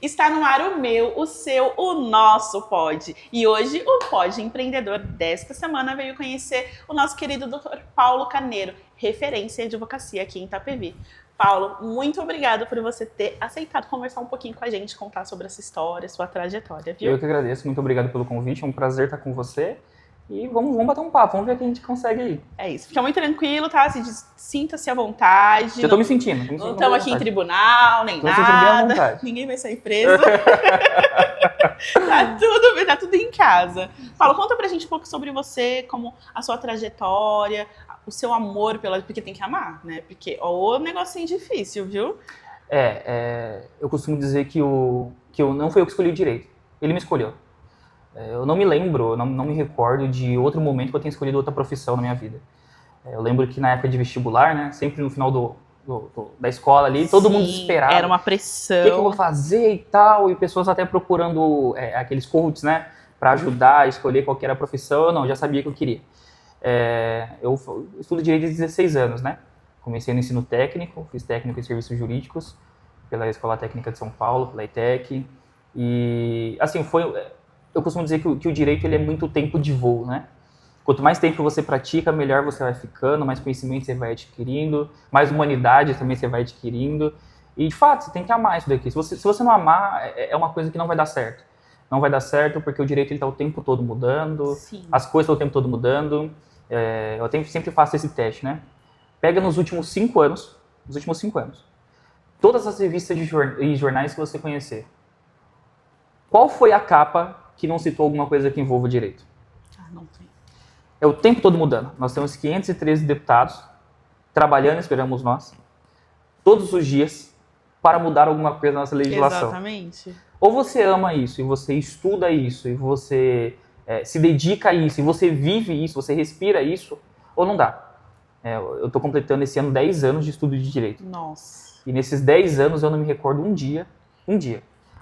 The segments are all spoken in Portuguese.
Está no ar o meu, o seu, o nosso pod. E hoje o pod empreendedor desta semana veio conhecer o nosso querido Dr. Paulo Carneiro, referência em advocacia aqui em Itapevi. Paulo, muito obrigado por você ter aceitado conversar um pouquinho com a gente, contar sobre essa história, sua trajetória, viu? Eu que agradeço, muito obrigado pelo convite, é um prazer estar com você. E vamos bater um papo, vamos ver o que a gente consegue aí. É isso, fica muito tranquilo, tá? Sinta-se à vontade. Já tô me sentindo. Não estamos aqui em tribunal, nem nada. Ninguém vai sair preso. Tá tudo em casa. Paulo, conta pra gente um pouco sobre você, como a sua trajetória, o seu amor pela... Porque tem que amar, né? Porque o negocinho difícil, viu? Eu costumo dizer que não foi eu que escolhi o direito. Ele me escolheu. Eu não me lembro, não me recordo de outro momento que eu tenha escolhido outra profissão na minha vida. Eu lembro que na época de vestibular, né, sempre no final da escola ali, todo mundo desesperado. Era uma pressão. O que eu vou fazer e tal, e pessoas até procurando aqueles coaches, né, para ajudar a escolher qual que era a profissão. Eu não, já sabia que eu queria. Eu estudo direito há 16 anos, né? Comecei no ensino técnico, fiz técnico em serviços jurídicos pela Escola Técnica de São Paulo, pela ETEC. E, assim, eu costumo dizer que o direito ele é muito tempo de voo, né? Quanto mais tempo você pratica, melhor você vai ficando, mais conhecimento você vai adquirindo, mais humanidade também você vai adquirindo. E, de fato, você tem que amar isso daqui. Se você não amar, é uma coisa que não vai dar certo. Não vai dar certo porque o direito está o tempo todo mudando, Sim. As coisas estão o tempo todo mudando. Eu sempre faço esse teste, né? Pega nos últimos 5 anos, todas as revistas e jornais que você conhecer. Qual foi a capa que não citou alguma coisa que envolva o direito? Não tem. É o tempo todo mudando. Nós temos 513 deputados trabalhando, esperamos nós, todos os dias para mudar alguma coisa na nossa legislação. Exatamente. Ou você ama isso, e você estuda isso, e você se dedica a isso, e você vive isso, você respira isso, ou não dá. Eu estou completando esse ano 10 anos de estudo de direito. Nossa. E nesses 10 anos eu não me recordo um dia.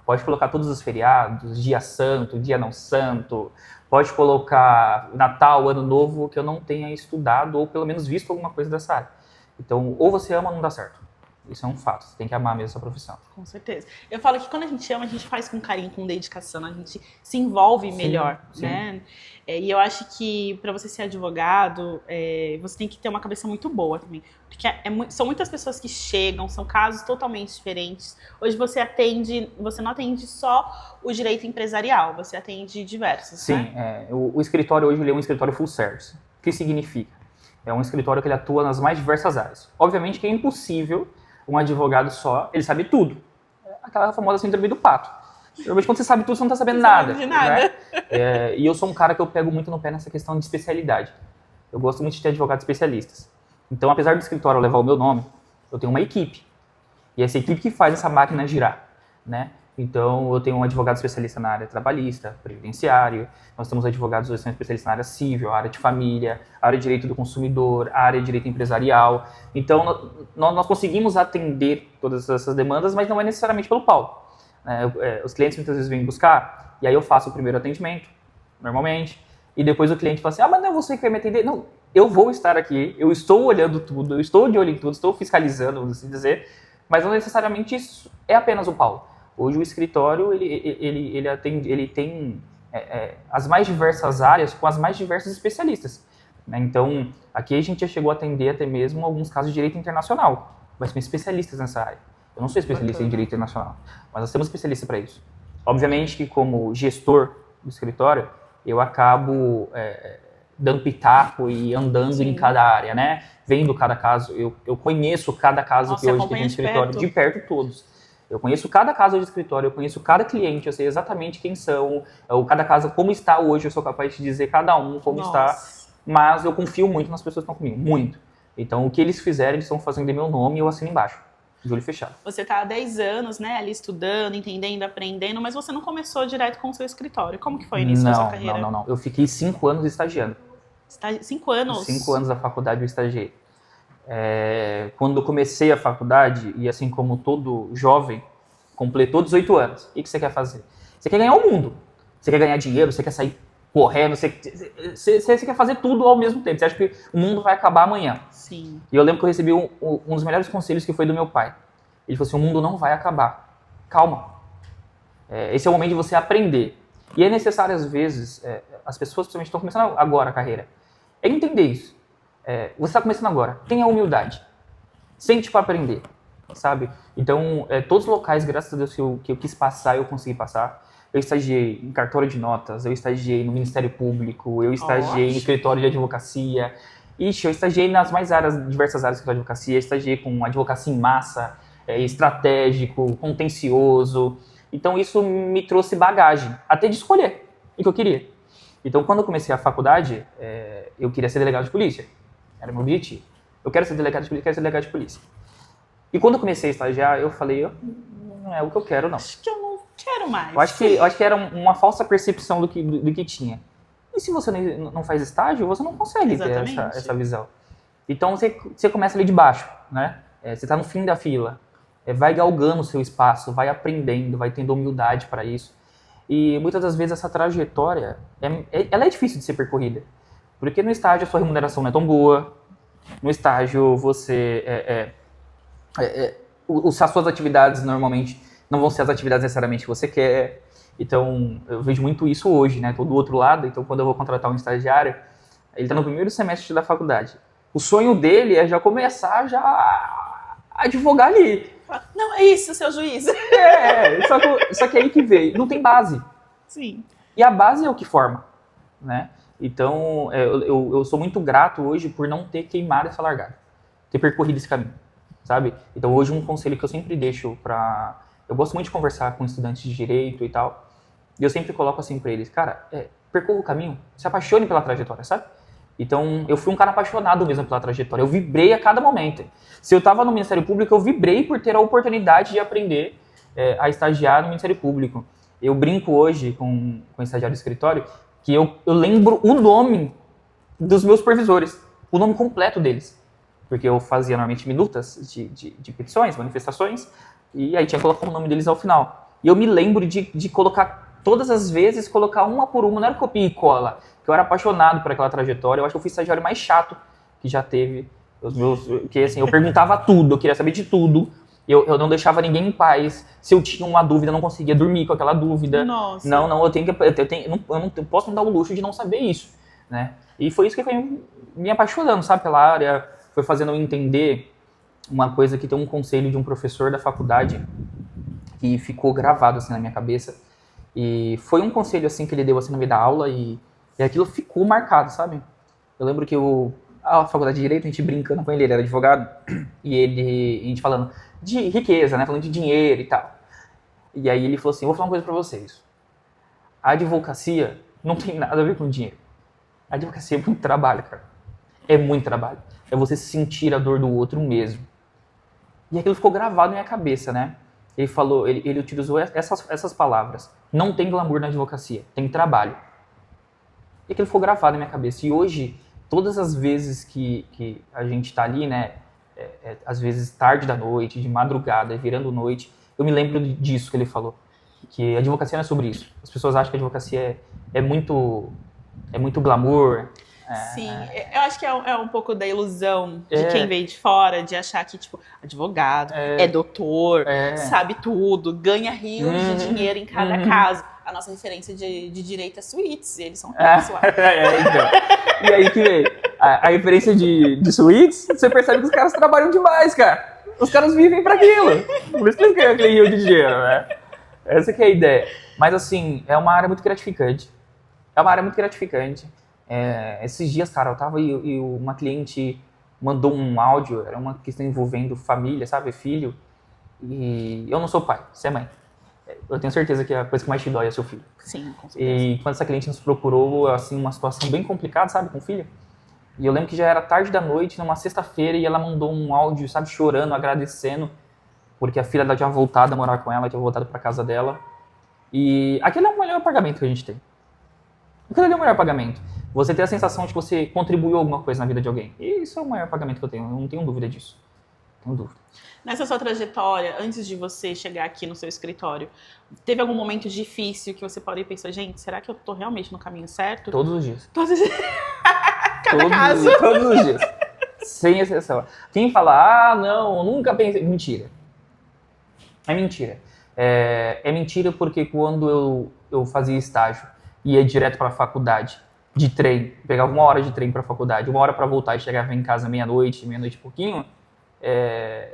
Pode colocar todos os feriados, dia santo, dia não santo, pode colocar Natal, Ano Novo, que eu não tenha estudado ou pelo menos visto alguma coisa dessa área. Então, ou você ama ou não dá certo. Isso é um fato, você tem que amar mesmo essa profissão. Com certeza. Eu falo que quando a gente ama, a gente faz com carinho, com dedicação, a gente se envolve melhor, sim. né? E eu acho que para você ser advogado, você tem que ter uma cabeça muito boa também. Porque são muitas pessoas que chegam, são casos totalmente diferentes. Hoje você não atende só o direito empresarial, você atende diversos, Sim, né? O escritório hoje ele é um escritório full service. O que significa? É um escritório que ele atua nas mais diversas áreas. Obviamente que é impossível um advogado só, ele sabe tudo. Aquela famosa síndrome do pato. Geralmente quando você sabe tudo, você não está sabendo nada. De nada. Né? E eu sou um cara que eu pego muito no pé nessa questão de especialidade. Eu gosto muito de ter advogados especialistas. Então, apesar do escritório levar o meu nome, eu tenho uma equipe. E essa equipe que faz essa máquina girar, né? Então, eu tenho um advogado especialista na área trabalhista, previdenciário, nós temos advogados que são especialistas na área civil, área de família, área de direito do consumidor, área de direito empresarial. Então, nós conseguimos atender todas essas demandas, mas não é necessariamente pelo Paulo. Os clientes muitas vezes vêm buscar, e aí eu faço o primeiro atendimento, normalmente, e depois o cliente fala assim, mas não é você que vai me atender? Não, eu vou estar aqui, eu estou olhando tudo, eu estou de olho em tudo, estou fiscalizando, vamos assim dizer, mas não necessariamente isso é apenas o Paulo. Hoje o escritório ele tem as mais diversas áreas com as mais diversas especialistas. Né? Então, aqui a gente já chegou a atender até mesmo alguns casos de direito internacional, mas com especialistas nessa área. Eu não sou especialista em direito internacional, mas nós temos especialista para isso. Obviamente que como gestor do escritório, eu acabo dando pitaco e andando Sim. em cada área, né? Vendo cada caso, eu conheço cada caso que hoje tem no escritório de perto todos. Eu conheço cada caso de escritório, eu conheço cada cliente, eu sei exatamente quem são, cada caso como está hoje, eu sou capaz de dizer cada um como está, mas eu confio muito nas pessoas que estão comigo, muito. Então, o que eles fizerem, eles estão fazendo em meu nome e eu assino embaixo, de olho fechado. Você está há 10 anos, né, ali estudando, entendendo, aprendendo, mas você não começou direto com o seu escritório. Como que foi o início da sua carreira? Não. Eu fiquei 5 anos estagiando. 5 anos? 5 anos da faculdade eu estagiei. Quando eu comecei a faculdade, e assim como todo jovem, completou 18 anos, o que você quer fazer? Você quer ganhar o mundo, você quer ganhar dinheiro, você quer sair correndo, você quer fazer tudo ao mesmo tempo, você acha que o mundo vai acabar amanhã. Sim. E eu lembro que eu recebi um dos melhores conselhos que foi do meu pai. Ele falou assim, o mundo não vai acabar, calma, Esse é o momento de você aprender. E é necessário, às vezes, as pessoas, principalmente, estão começando agora a carreira, é entender isso. Você está começando agora, tenha humildade. Sente para aprender, sabe? Então, todos os locais, graças a Deus, que eu quis passar, eu consegui passar. Eu estagiei em cartório de notas, eu estagiei no Ministério Público, eu estagiei em escritório de advocacia. Ixi, eu estagiei nas diversas áreas de advocacia, eu estagiei com advocacia em massa, estratégico, contencioso. Então, isso me trouxe bagagem, até de escolher o que eu queria. Então, quando eu comecei a faculdade, eu queria ser delegado de polícia. Era meu objetivo. Eu quero ser delegado de polícia, quero ser delegado de polícia. E quando eu comecei a estagiar, eu falei, não é o que eu quero, não. Acho que eu não quero mais. Eu acho que era uma falsa percepção do que tinha. E se você não faz estágio, você não consegue ter essa visão. Então, você começa ali de baixo, né? Você está no fim da fila. Vai galgando o seu espaço, vai aprendendo, vai tendo humildade para isso. E muitas das vezes essa trajetória, ela é difícil de ser percorrida. Porque no estágio a sua remuneração não é tão boa. No estágio as suas atividades normalmente não vão ser as atividades necessariamente que você quer. Então, eu vejo muito isso hoje, né? Tô do outro lado, então quando eu vou contratar um estagiário, ele está no primeiro semestre da faculdade. O sonho dele é já começar a advogar ali. Não, é isso, seu juiz. Só que aí que veio, não tem base. Sim. E a base é o que forma, né? Então, eu sou muito grato hoje por não ter queimado essa largada, ter percorrido esse caminho, sabe? Então, hoje um conselho que eu sempre deixo para... Eu gosto muito de conversar com estudantes de direito e tal, e eu sempre coloco assim para eles, cara, percorra o caminho, se apaixone pela trajetória, sabe? Então, eu fui um cara apaixonado mesmo pela trajetória, eu vibrei a cada momento. Se eu estava no Ministério Público, eu vibrei por ter a oportunidade de aprender a estagiar no Ministério Público. Eu brinco hoje com o estagiário do escritório que eu lembro o nome dos meus supervisores, o nome completo deles. Porque eu fazia normalmente minutas de petições, manifestações, e aí tinha que colocar o nome deles ao final. E eu me lembro de colocar, todas as vezes, colocar uma por uma, não era copia e cola, que eu era apaixonado por aquela trajetória. Eu acho que eu fui o estagiário mais chato que já teve. Porque assim, eu perguntava tudo, eu queria saber de tudo. Eu não deixava ninguém em paz. Se eu tinha uma dúvida, eu não conseguia dormir com aquela dúvida. Nossa. Não, eu não posso me dar o luxo de não saber isso, né? E foi isso que foi me apaixonando, sabe, pela área. Foi fazendo eu entender uma coisa que tem um conselho de um professor da faculdade que ficou gravado assim na minha cabeça. E foi um conselho assim que ele deu assim no meio da aula e aquilo ficou marcado, sabe? Eu lembro que a faculdade de Direito, a gente brincando com ele era advogado, e a gente falando de riqueza, né? Falando de dinheiro e tal. E aí ele falou assim, eu vou falar uma coisa pra vocês. A advocacia não tem nada a ver com dinheiro. A advocacia é muito trabalho, cara. É muito trabalho. É você sentir a dor do outro mesmo. E aquilo ficou gravado na minha cabeça, né? Ele falou, ele utilizou essas palavras. Não tem glamour na advocacia, tem trabalho. E aquilo ficou gravado na minha cabeça. E hoje, todas as vezes que a gente tá ali, né? Às vezes tarde da noite, de madrugada, virando noite, eu me lembro disso que ele falou. Que a advocacia não é sobre isso. As pessoas acham que a advocacia é muito glamour. Sim, eu acho que é um pouco da ilusão de quem vem de fora, de achar que, tipo, advogado, é doutor, sabe tudo, ganha rios de dinheiro em cada caso. A nossa referência de direito é suítes, e eles são ricos lá. Então. E aí que vem a referência de suítes, você percebe que os caras trabalham demais, cara. Os caras vivem pra aquilo. Por isso que eles ganham aquele rio de dinheiro, né? Essa que é a ideia. Mas, assim, é uma área muito gratificante. Esses dias, cara, eu tava e uma cliente mandou um áudio, era uma questão envolvendo família, sabe, filho, e eu não sou pai, você é mãe. Eu tenho certeza que a coisa que mais te dói é seu filho. Sim, com certeza. E quando essa cliente nos procurou, assim, uma situação bem complicada, sabe, com o filho, e eu lembro que já era tarde da noite, numa sexta-feira, e ela mandou um áudio, sabe, chorando, agradecendo, porque a filha dela tinha voltado a morar com ela, tinha voltado pra casa dela, e aquele é o melhor pagamento que a gente tem. Aquele é o melhor pagamento. Você ter a sensação de que você contribuiu alguma coisa na vida de alguém. E isso é o maior pagamento que eu tenho. Eu não tenho dúvida disso. Não tenho dúvida. Nessa sua trajetória, antes de você chegar aqui no seu escritório, teve algum momento difícil que você parou e pensou, gente, será que eu tô realmente no caminho certo? Todos os dias. Todos os dias. Todos os dias. Sem exceção. Quem fala, não, eu nunca pensei... Mentira. É mentira. É mentira porque quando eu fazia estágio, ia direto para a faculdade, de trem, pegava 1 hora de trem para a faculdade, 1 hora para voltar e chegava em casa meia-noite e pouquinho,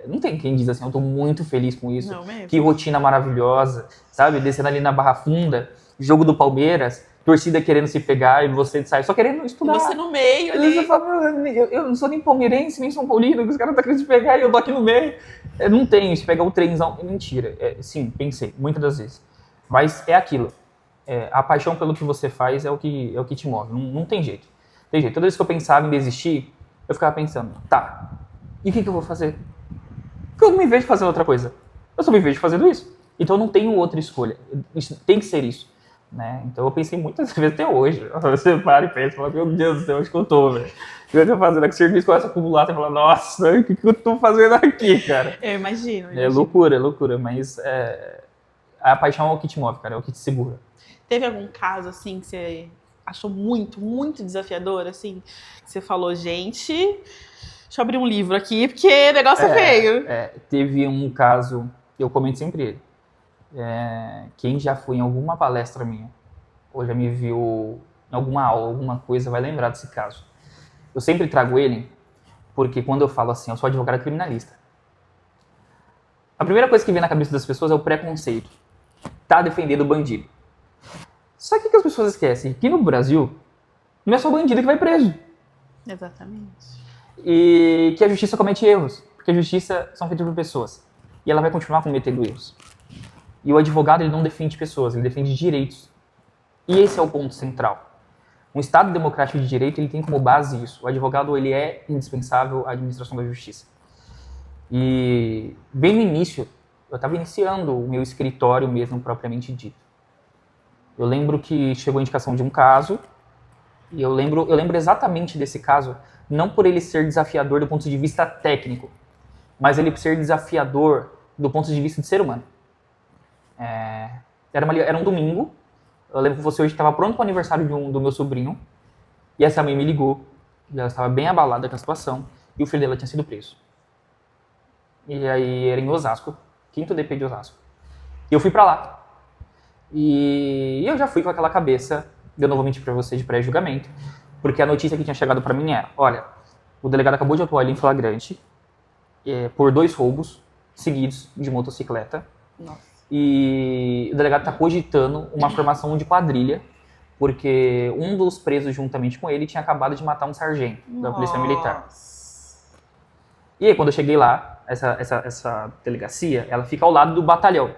não tem quem diz assim, eu tô muito feliz com isso. Não mesmo. Que rotina maravilhosa, sabe? Descendo ali na Barra Funda, jogo do Palmeiras, torcida querendo se pegar e você sai só querendo estudar. Você no meio Você ali. fala, eu não sou nem palmeirense, nem São Paulino, os caras estão querendo se pegar e eu tô aqui no meio. Não tem isso, pegar o trenzão, é mentira. Sim, pensei, muitas das vezes. Mas é aquilo. A paixão pelo que você faz é o que te move, não tem jeito. Tem jeito. Toda vez que eu pensava em desistir, eu ficava pensando, tá, e o que eu vou fazer? Porque eu não me vejo fazendo outra coisa. Eu só me vejo fazendo isso. Então eu não tenho outra escolha. Isso, tem que ser isso. Né? Então eu pensei muitas vezes, até hoje. Você para e pensa, fala, meu Deus do céu, onde que eu tô, velho? O que eu tô fazendo aqui? O serviço começa a acumular, você fala, nossa, o que eu tô fazendo aqui, cara? Eu imagino. É loucura, mas a paixão é o que te move, cara, é o que te segura. Teve algum caso, assim, que você achou muito, muito desafiador, assim? Que você falou, gente, deixa eu abrir um livro aqui, porque o negócio é feio. Teve um caso, eu comento sempre ele. Quem já foi em alguma palestra minha, ou já me viu em alguma aula, alguma coisa, vai lembrar desse caso. Eu sempre trago ele, porque quando eu falo assim, eu sou advogado criminalista. A primeira coisa que vem na cabeça das pessoas é o preconceito. Tá defendendo o bandido. Só que as pessoas esquecem que no Brasil, não é só bandido que vai preso. Exatamente. E que a justiça comete erros. Porque a justiça são feitas por pessoas. E ela vai continuar cometendo erros. E o advogado, ele não defende pessoas, ele defende direitos. E esse é o ponto central. Um Estado democrático de direito, ele tem como base isso. O advogado, ele é indispensável à administração da justiça. E bem no início, eu estava iniciando o meu escritório mesmo, propriamente dito. Eu lembro que chegou a indicação de um caso, e eu lembro exatamente desse caso, não por ele ser desafiador do ponto de vista técnico, mas ele ser desafiador do ponto de vista de ser humano. Era um domingo, eu lembro que você hoje estava pronto para o aniversário do meu sobrinho, e essa mãe me ligou, e ela estava bem abalada com a situação, e o filho dela tinha sido preso. E aí era em Osasco, 5º DP de Osasco. E eu fui para lá. E eu já fui com aquela cabeça, eu não vou mentir para você, de pré-julgamento, porque a notícia que tinha chegado para mim era, olha, o delegado acabou de atuar ali em flagrante por 2 roubos seguidos de motocicleta. Nossa. E o delegado está cogitando uma formação de quadrilha, porque um dos presos juntamente com ele tinha acabado de matar um sargento da Polícia Militar. E aí, quando eu cheguei lá, essa delegacia, ela fica ao lado do batalhão.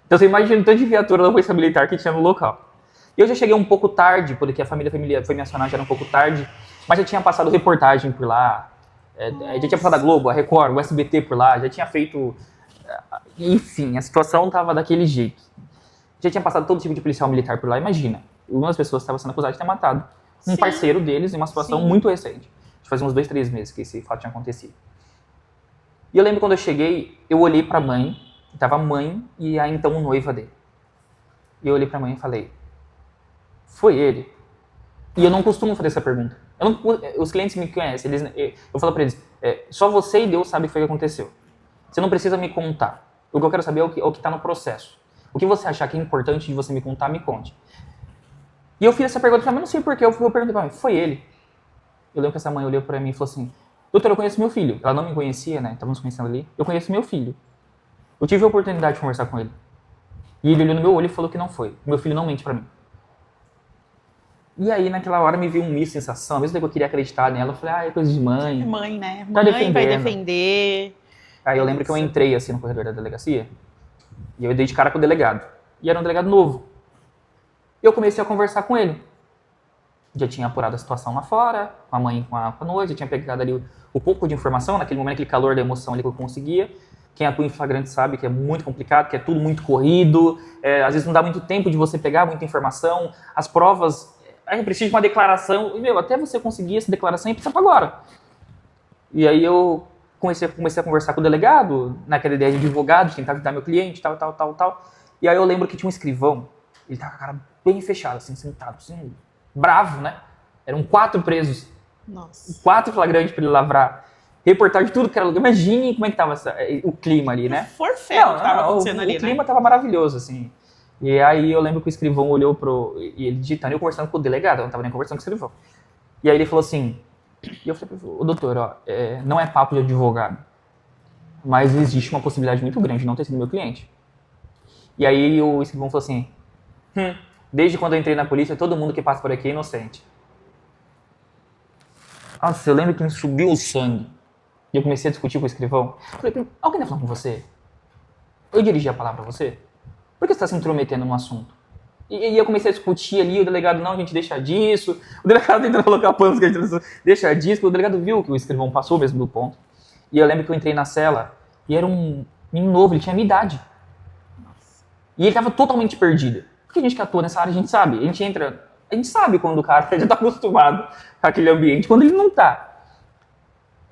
Então você imagina o tanto de viatura da Polícia Militar que tinha no local. E eu já cheguei um pouco tarde, porque a família foi me acionar, já era um pouco tarde, mas já tinha passado reportagem por lá, já tinha passado a Globo, a Record, o SBT por lá, já tinha feito... Enfim, a situação estava daquele jeito. Já tinha passado todo tipo de policial militar por lá, imagina. Uma das pessoas estava sendo acusada de ter matado um parceiro deles em uma situação muito recente. Fazia uns 2, 3 meses que esse fato tinha acontecido. E eu lembro quando eu cheguei, eu olhei pra mãe, tava a mãe e a então noiva dele. E eu olhei pra mãe e falei, foi ele? E eu não costumo fazer essa pergunta. Os clientes me conhecem, eu falo pra eles, só você e Deus sabem o que foi que aconteceu. Você não precisa me contar. O que eu quero saber é o que tá no processo. O que você achar que é importante de você me contar, me conte. E eu fiz essa pergunta pra mim, não sei porquê, eu perguntei pra mim, foi ele? Eu lembro que essa mãe olhou pra mim e falou assim, doutor, eu conheço meu filho. Ela não me conhecia, né? Estávamos conhecendo ali. Eu conheço meu filho. Eu tive a oportunidade de conversar com ele. E ele olhou no meu olho e falou que não foi. Meu filho não mente pra mim. E aí, naquela hora, me veio uma sensação. Mesmo que eu queria acreditar nela, eu falei, é coisa de mãe. Mãe, né? Tá Mãe vai defender. Aí eu lembro que eu entrei, assim, no corredor da delegacia. E eu dei de cara com o delegado. E era um delegado novo. E eu comecei a conversar com ele. Já tinha apurado a situação lá fora, com a mãe, com a noiva, já tinha pegado ali o pouco de informação, naquele momento, aquele calor da emoção ali que eu conseguia. Quem atua em flagrante sabe que é muito complicado, que é tudo muito corrido, às vezes não dá muito tempo de você pegar muita informação, as provas, aí precisa de uma declaração, e até você conseguir essa declaração, precisa para agora. E aí eu comecei a conversar com o delegado, naquela ideia de advogado, de tentar ajudar meu cliente, tal. E aí eu lembro que tinha um escrivão, ele tava com a cara bem fechada, assim, sentado, assim, bravo, né? Eram 4 presos. Nossa. 4 flagrantes para ele lavrar. reportagem de tudo que era lugar. Imagine como é que tava o clima ali, né? Forfeiro que tava acontecendo ali, o clima tava maravilhoso, assim. E aí eu lembro que o escrivão olhou e ele digitando, eu conversando com o delegado, eu não tava nem conversando com o escrivão. E aí ele falou assim, e eu falei, ô doutor, ó, não é papo de advogado, mas existe uma possibilidade muito grande de não ter sido meu cliente. E aí o escrivão falou assim, desde quando eu entrei na polícia, todo mundo que passa por aqui é inocente. Nossa, eu lembro que me subiu o sangue. E eu comecei a discutir com o escrivão. Falei, alguém tá falando com você? Eu dirigi a palavra a você? Por que você tá se intrometendo no assunto? E eu comecei a discutir ali, o delegado, não, a gente deixa disso. O delegado tentando colocar panos que a gente deixa disso. O delegado viu que o escrivão passou mesmo do ponto. E eu lembro que eu entrei na cela e era um menino novo, ele tinha a minha idade. E ele tava totalmente perdido. Porque a gente que atua nessa área, a gente sabe. A gente sabe quando o cara já tá acostumado com aquele ambiente, quando ele não tá.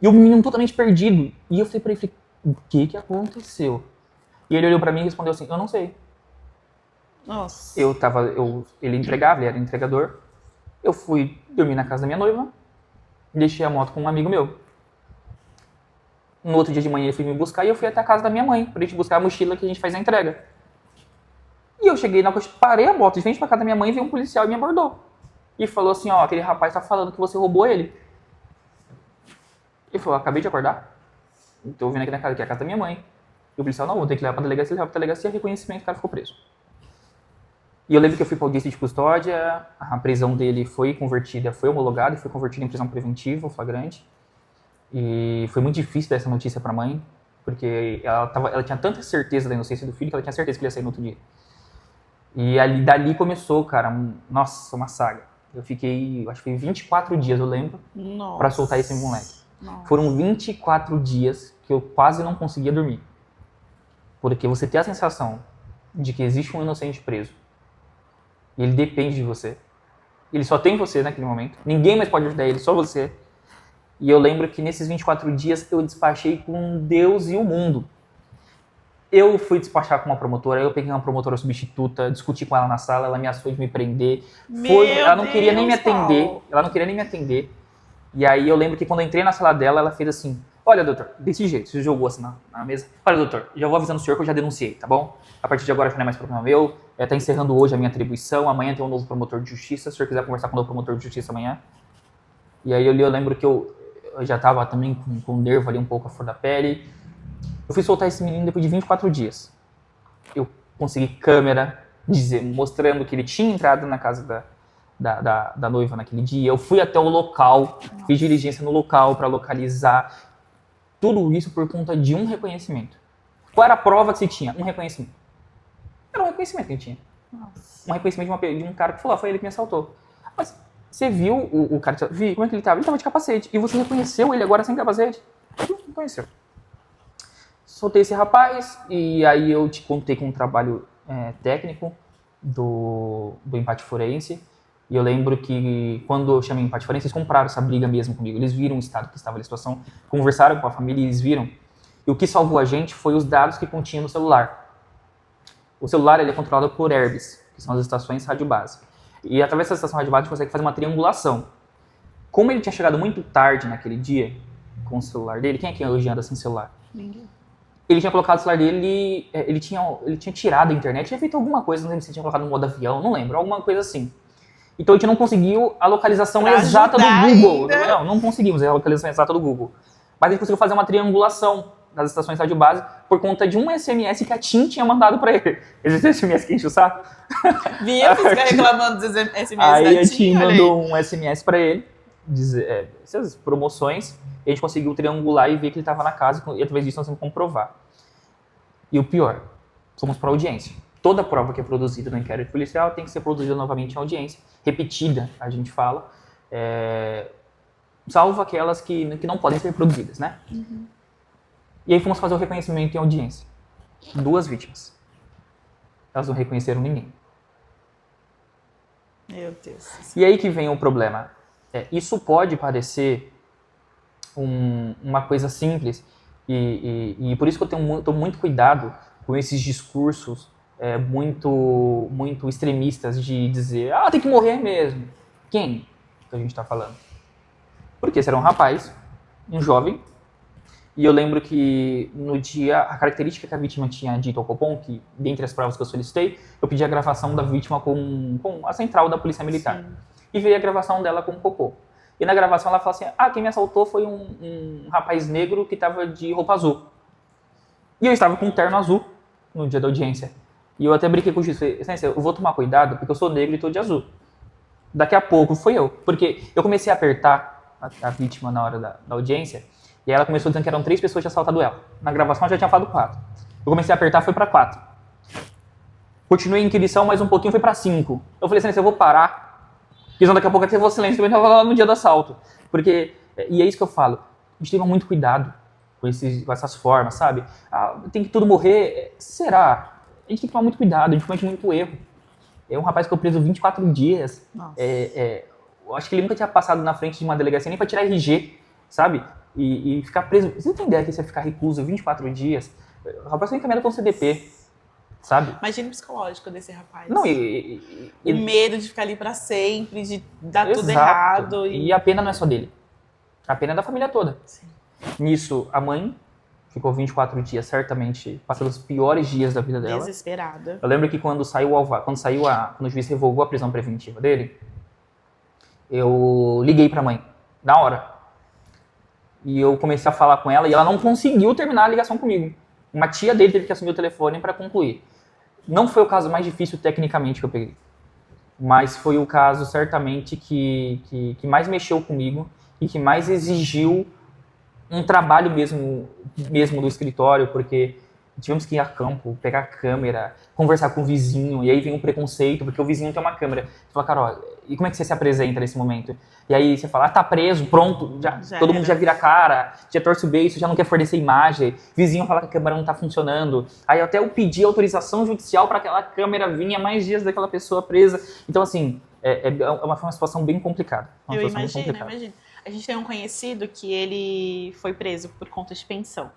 E o menino totalmente perdido. E eu falei pra ele, o que aconteceu? E ele olhou pra mim e respondeu assim, eu não sei. Nossa. Ele entregava, ele era entregador. Eu fui dormir na casa da minha noiva, deixei a moto com um amigo meu. No outro dia de manhã ele foi me buscar e eu fui até a casa da minha mãe, pra gente buscar a mochila que a gente faz a entrega. E eu cheguei parei a moto de frente pra casa da minha mãe e veio um policial e me abordou. E falou assim, ó, aquele rapaz tá falando que você roubou ele. Ele falou, acabei de acordar. Tô vindo aqui na casa, que é a casa da minha mãe. E o policial, não, vou ter que levar pra delegacia, ele leva pra delegacia, reconhecimento, o cara ficou preso. E eu lembro que eu fui pra audiência de custódia, a prisão dele foi homologada e foi convertida em prisão preventiva, flagrante. E foi muito difícil dar essa notícia pra mãe, porque ela tinha tanta certeza da inocência do filho que ela tinha certeza que ele ia sair no outro dia. E dali começou, cara, nossa, uma saga. Eu fiquei, acho que foi 24 dias, eu lembro, pra soltar esse moleque. Nossa. Foram 24 dias que eu quase não conseguia dormir. Porque você tem a sensação de que existe um inocente preso. E ele depende de você. Ele só tem você naquele momento. Ninguém mais pode ajudar ele, só você. E eu lembro que nesses 24 dias eu despachei com Deus e o mundo. Eu fui despachar com uma promotora, eu peguei uma promotora substituta, discuti com ela na sala, ela ameaçou de me prender. Ela não queria nem me atender. Ela não queria nem me atender. E aí eu lembro que quando eu entrei na sala dela, ela fez assim, olha, doutor, desse jeito, você jogou assim na mesa. Olha, doutor, já vou avisando o senhor que eu já denunciei, tá bom? A partir de agora já não é mais problema meu, tá encerrando hoje a minha atribuição, amanhã tem um novo promotor de justiça, se o senhor quiser conversar com o novo promotor de justiça amanhã. E aí eu lembro que eu já tava também com o nervo ali um pouco a flor da pele. Eu fui soltar esse menino depois de 24 dias. Eu consegui câmera, mostrando que ele tinha entrado na casa da noiva naquele dia. Eu fui até o local, fiz diligência no local para localizar. Tudo isso por conta de um reconhecimento. Qual era a prova que se tinha? Um reconhecimento. Era um reconhecimento que a gente tinha. Nossa. Um reconhecimento de um cara que falou, foi ele que me assaltou. Mas você viu o cara, vi como é que ele estava? Ele estava de capacete. E você reconheceu ele agora sem capacete? Não reconheceu. Soltei esse rapaz e aí eu te contei com um trabalho técnico do empate forense. E eu lembro que quando eu chamei empate forense, eles compraram essa briga mesmo comigo. Eles viram o estado que estava a situação, conversaram com a família e eles viram. E o que salvou a gente foi os dados que continha no celular. O celular ele é controlado por ERBs, que são as estações rádio base. E através dessa estação rádio base a gente consegue fazer uma triangulação. Como ele tinha chegado muito tarde naquele dia com o celular dele, quem é que hoje anda sem celular? Ninguém. Ele tinha colocado o celular dele, ele tinha tirado a internet, tinha feito alguma coisa, não lembro se ele tinha colocado no modo avião, não lembro, alguma coisa assim. Então a gente não conseguiu a localização exata do Google. Não conseguimos a localização exata do Google. Mas a gente conseguiu fazer uma triangulação das estações rádio base por conta de um SMS que a TIM tinha mandado pra ele. Esse SMS que enche o saco. Vinha ficar reclamando dos SMS aí da a TIM olha mandou aí. um SMS pra ele, essas promoções, e a gente conseguiu triangular e ver que ele estava na casa, e através disso nós vamos comprovar. E o pior, fomos para audiência. Toda prova que é produzida no inquérito policial tem que ser produzida novamente em audiência, repetida, a gente fala, salvo aquelas que não podem ser produzidas, né? Uhum. E aí fomos fazer o reconhecimento em audiência. 2 vítimas. Elas não reconheceram ninguém. Meu Deus. E aí que vem o problema. Isso pode parecer uma coisa simples, e por isso que eu tomo muito cuidado com esses discursos muito extremistas de dizer, tem que morrer mesmo. Quem que a gente está falando? Porque será um rapaz, um jovem, E eu lembro que no dia, a característica que a vítima tinha dito ao Copom, que dentre as provas que eu solicitei, eu pedi a gravação da vítima com a central da Polícia Militar. Sim. E veio a gravação dela com o Copom. E na gravação ela fala assim, quem me assaltou foi um rapaz negro que estava de roupa azul. E eu estava com um terno azul no dia da audiência. E eu até brinquei com o juiz, falei, Excelência, eu vou tomar cuidado porque eu sou negro e estou de azul. Daqui a pouco fui eu. Porque eu comecei a apertar a vítima na hora da audiência, e aí ela começou dizendo que eram 3 pessoas que tinham assaltado ela. Na gravação eu já tinha falado 4. Eu comecei a apertar, foi para 4. Continuei em inquirição, mais um pouquinho, foi para 5. Eu falei, Excelência, eu vou parar. Porque senão daqui a pouco até vou silêncio, também estava lá no dia do assalto. Porque, e é isso que eu falo, a gente tem que tomar muito cuidado com essas formas, sabe? Tem que tudo morrer. Será? A gente tem que tomar muito cuidado, a gente comete muito erro. É um rapaz que ficou preso 24 dias. Eu acho que ele nunca tinha passado na frente de uma delegacia nem para tirar RG, sabe? E ficar preso. Você tem ideia que você vai ficar recluso 24 dias? O rapaz foi encaminhado com CDP, sabe? Imagina o psicológico desse rapaz. Não, o medo de ficar ali pra sempre, de dar tudo Exato. errado. E a pena não é só dele. A pena é da família toda. Sim. Nisso, a mãe ficou 24 dias, certamente, passando os piores dias da vida dela. Desesperada. Eu lembro que quando o juiz revogou a prisão preventiva dele, eu liguei pra mãe, na hora. E eu comecei a falar com ela e ela não conseguiu terminar a ligação comigo. Uma tia dele teve que assumir o telefone para concluir. Não foi o caso mais difícil tecnicamente que eu peguei, mas foi o caso certamente que mais mexeu comigo e que mais exigiu um trabalho mesmo do escritório, porque tivemos que ir a campo, pegar a câmera, conversar com o vizinho, e aí vem um preconceito, porque o vizinho tem uma câmera. Você fala, Carol, e como é que você se apresenta nesse momento? E aí você fala, tá preso, pronto, todo mundo já vira a cara, já torce o beiço, já não quer fornecer imagem, vizinho fala que a câmera não tá funcionando, aí até eu pedi autorização judicial para aquela câmera vir mais dias daquela pessoa presa. Então, assim, foi uma situação bem complicada. Eu imagino. A gente tem um conhecido que ele foi preso por conta de pensão.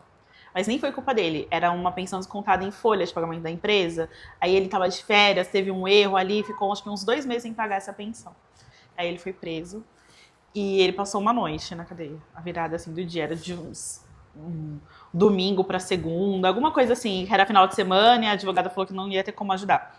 Mas nem foi culpa dele, era uma pensão descontada em folha de pagamento da empresa. Aí ele estava de férias, teve um erro ali, ficou acho que uns 2 meses sem pagar essa pensão. Aí ele foi preso e ele passou uma noite na cadeia. A virada assim do dia era de um domingo para segunda, alguma coisa assim, que era final de semana e a advogada falou que não ia ter como ajudar.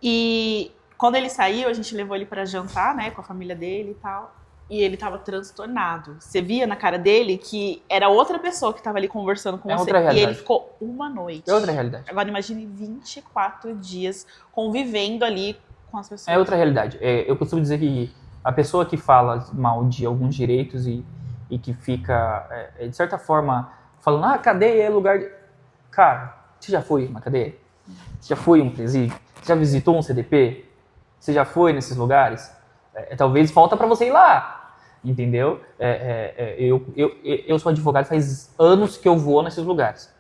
E quando ele saiu, a gente levou ele para jantar, né, com a família dele e tal. E ele tava transtornado. Você via na cara dele que era outra pessoa que tava ali conversando com você. Outra realidade. E ele ficou uma noite. É outra realidade. Agora imagine 24 dias convivendo ali com as pessoas. É outra realidade. Eu costumo dizer que a pessoa que fala mal de alguns direitos e que fica, de certa forma, falando, cadeia é lugar de... Cara, você já foi uma cadeia? Você já foi em um presídio? Você já visitou um CDP? Você já foi nesses lugares? Talvez falta pra você ir lá, entendeu? Eu sou advogado, faz anos que eu vou nesses lugares.